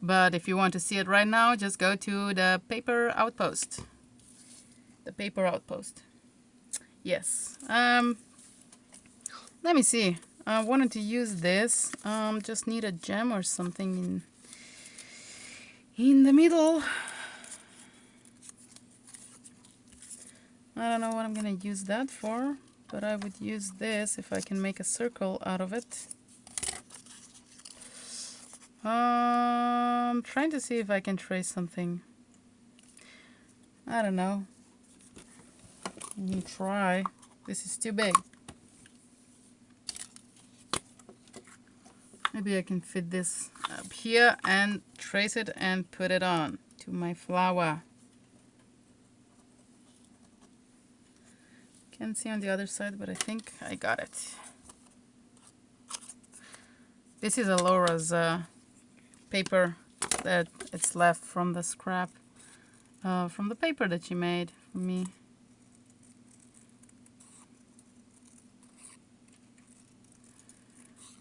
But if you want to see it right now, just go to the Paper Outpost. The Paper Outpost. Yes. Let me see. I wanted to use this. Just need a gem or something in the middle. I don't know what I'm gonna use that for, but I would use this if I can make a circle out of it. I'm trying to see if I can trace something. I don't know. Let me try. This is too big. Maybe I can fit this up here and trace it and put it on to my flower. Can't see on the other side, but I think I got it. This is Alora's paper that it's left from the scrap, from the paper that she made for me.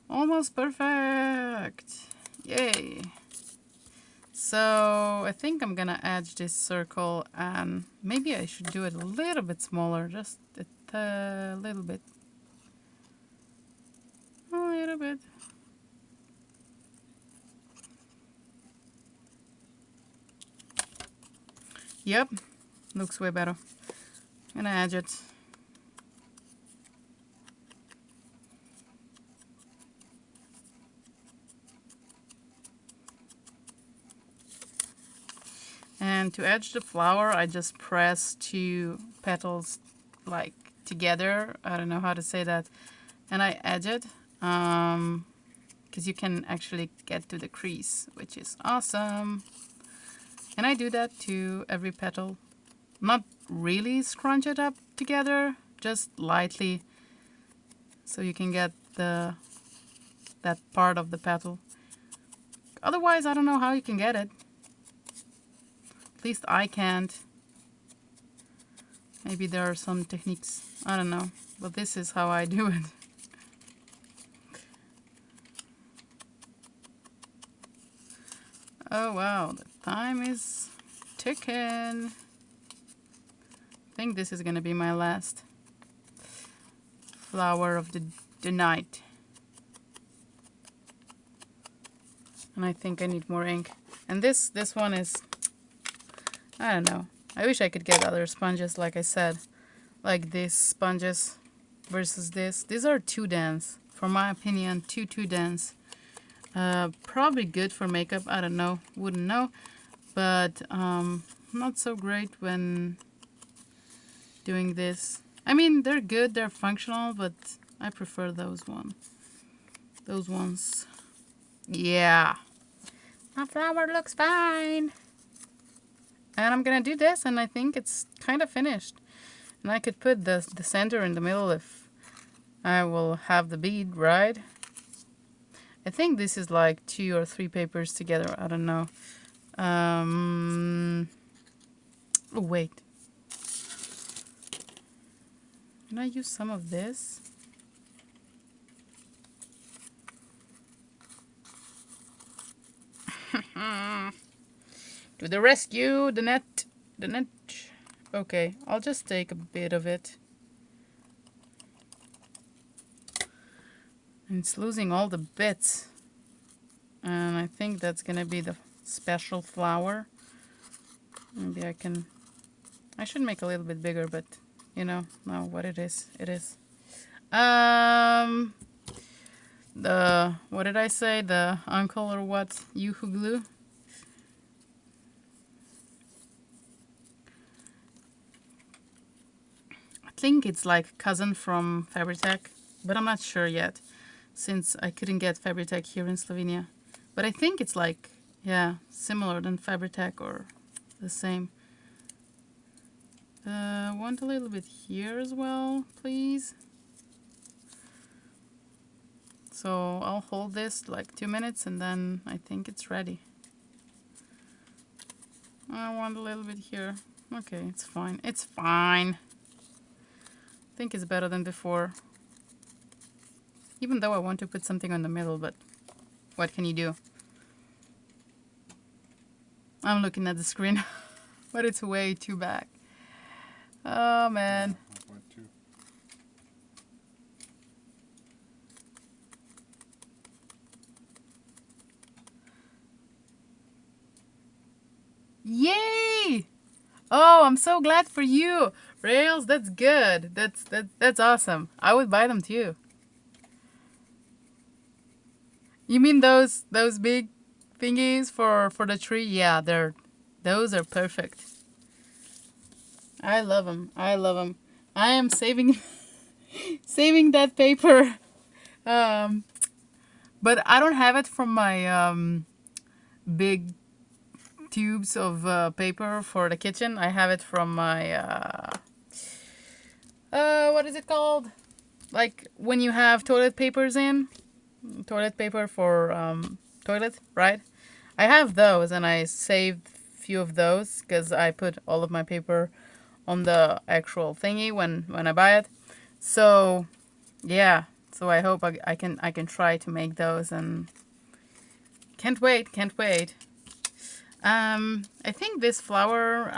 Almost perfect! Yay! So I think I'm gonna edge this circle, and maybe I should do it a little bit smaller, just a little bit. A little bit. Yep, looks way better. I'm gonna edge it. And to edge the flower, I just press 2 petals like together. I don't know how to say that. And I edge it because you can actually get to the crease, which is awesome. And I do that to every petal. Not really scrunch it up together, just lightly, so you can get that part of the petal. Otherwise, I don't know how you can get it. At least I can't. Maybe there are some techniques, I don't know, but this is how I do it. Oh wow, the time is ticking. I think this is gonna be my last flower of the night. And I think I need more ink. And this one is, I don't know. I wish I could get other sponges, like I said. Like these sponges versus this. These are too dense. For my opinion, too dense. Probably good for makeup, I don't know. Wouldn't know. But not so great when doing this. I mean, they're good, they're functional, but I prefer those ones. Those ones. Yeah. My flower looks fine. And I'm gonna do this, and I think it's kind of finished. And I could put the center in the middle if I will have the bead, right? I think this is like 2 or 3 papers together, I don't know. Oh, wait. Can I use some of this? To the rescue, the net. Okay, I'll just take a bit of it. And it's losing all the bits. And I think that's gonna be the special flower. Maybe I should make a little bit bigger, but you know, no, what it is, it is. What did I say? The uncle or what? Yoo-hoo glue? I think it's like cousin from fabritac, but I'm not sure yet, since I couldn't get fabritac here in Slovenia. But I think it's like, yeah, similar than fabritac or the same. Want a little bit here as well, please. So I'll hold this like 2 minutes and then I think it's ready. I want a little bit here. Okay, it's fine. It's fine. I think it's better than before. Even though I want to put something on the middle, but what can you do? I'm looking at the screen, but it's way too back. Oh man. Yay! Oh, I'm so glad for you. Rails, that's good. That's awesome. I would buy them too. You mean those big thingies for the tree? Yeah, those are perfect. I love them. I love them. I am saving saving that paper But I don't have it from my big tubes of paper for the kitchen. I have it from my what is it called? Like when you have toilet papers in, toilet paper for toilet, right? I have those, and I saved few of those because I put all of my paper on the actual thingy when I buy it. So yeah, so I hope I can try to make those, and can't wait, can't wait. I think this flower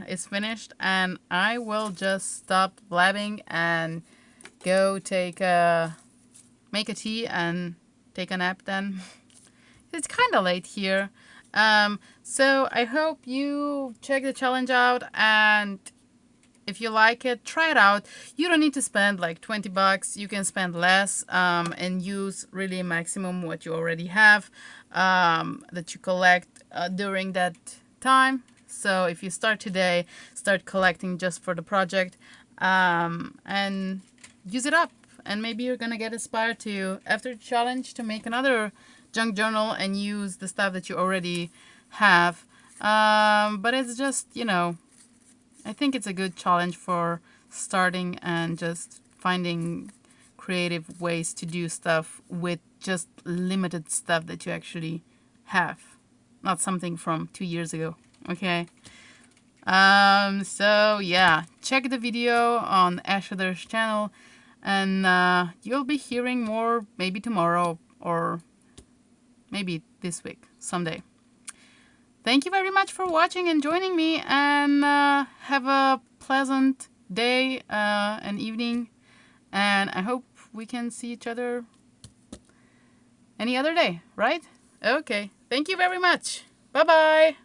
is finished, and I will just stop blabbing and go make a tea and take a nap then. It's kind of late here. So I hope you check the challenge out, and if you like it, try it out. You don't need to spend like 20 bucks. You can spend less and use really maximum what you already have that you collect during that time. So if you start today, start collecting just for the project and use it up. And maybe you're gonna get inspired to, after the challenge, to make another junk journal and use the stuff that you already have. But it's just, you know, I think it's a good challenge for starting and just finding creative ways to do stuff with just limited stuff that you actually have. Not something from 2 years ago. Okay. So yeah, check the video on Ashother's channel, and you'll be hearing more maybe tomorrow or maybe this week, someday. Thank you very much for watching and joining me, and have a pleasant day and evening, and I hope we can see each other any other day, right? Okay. Thank you very much. Bye-bye.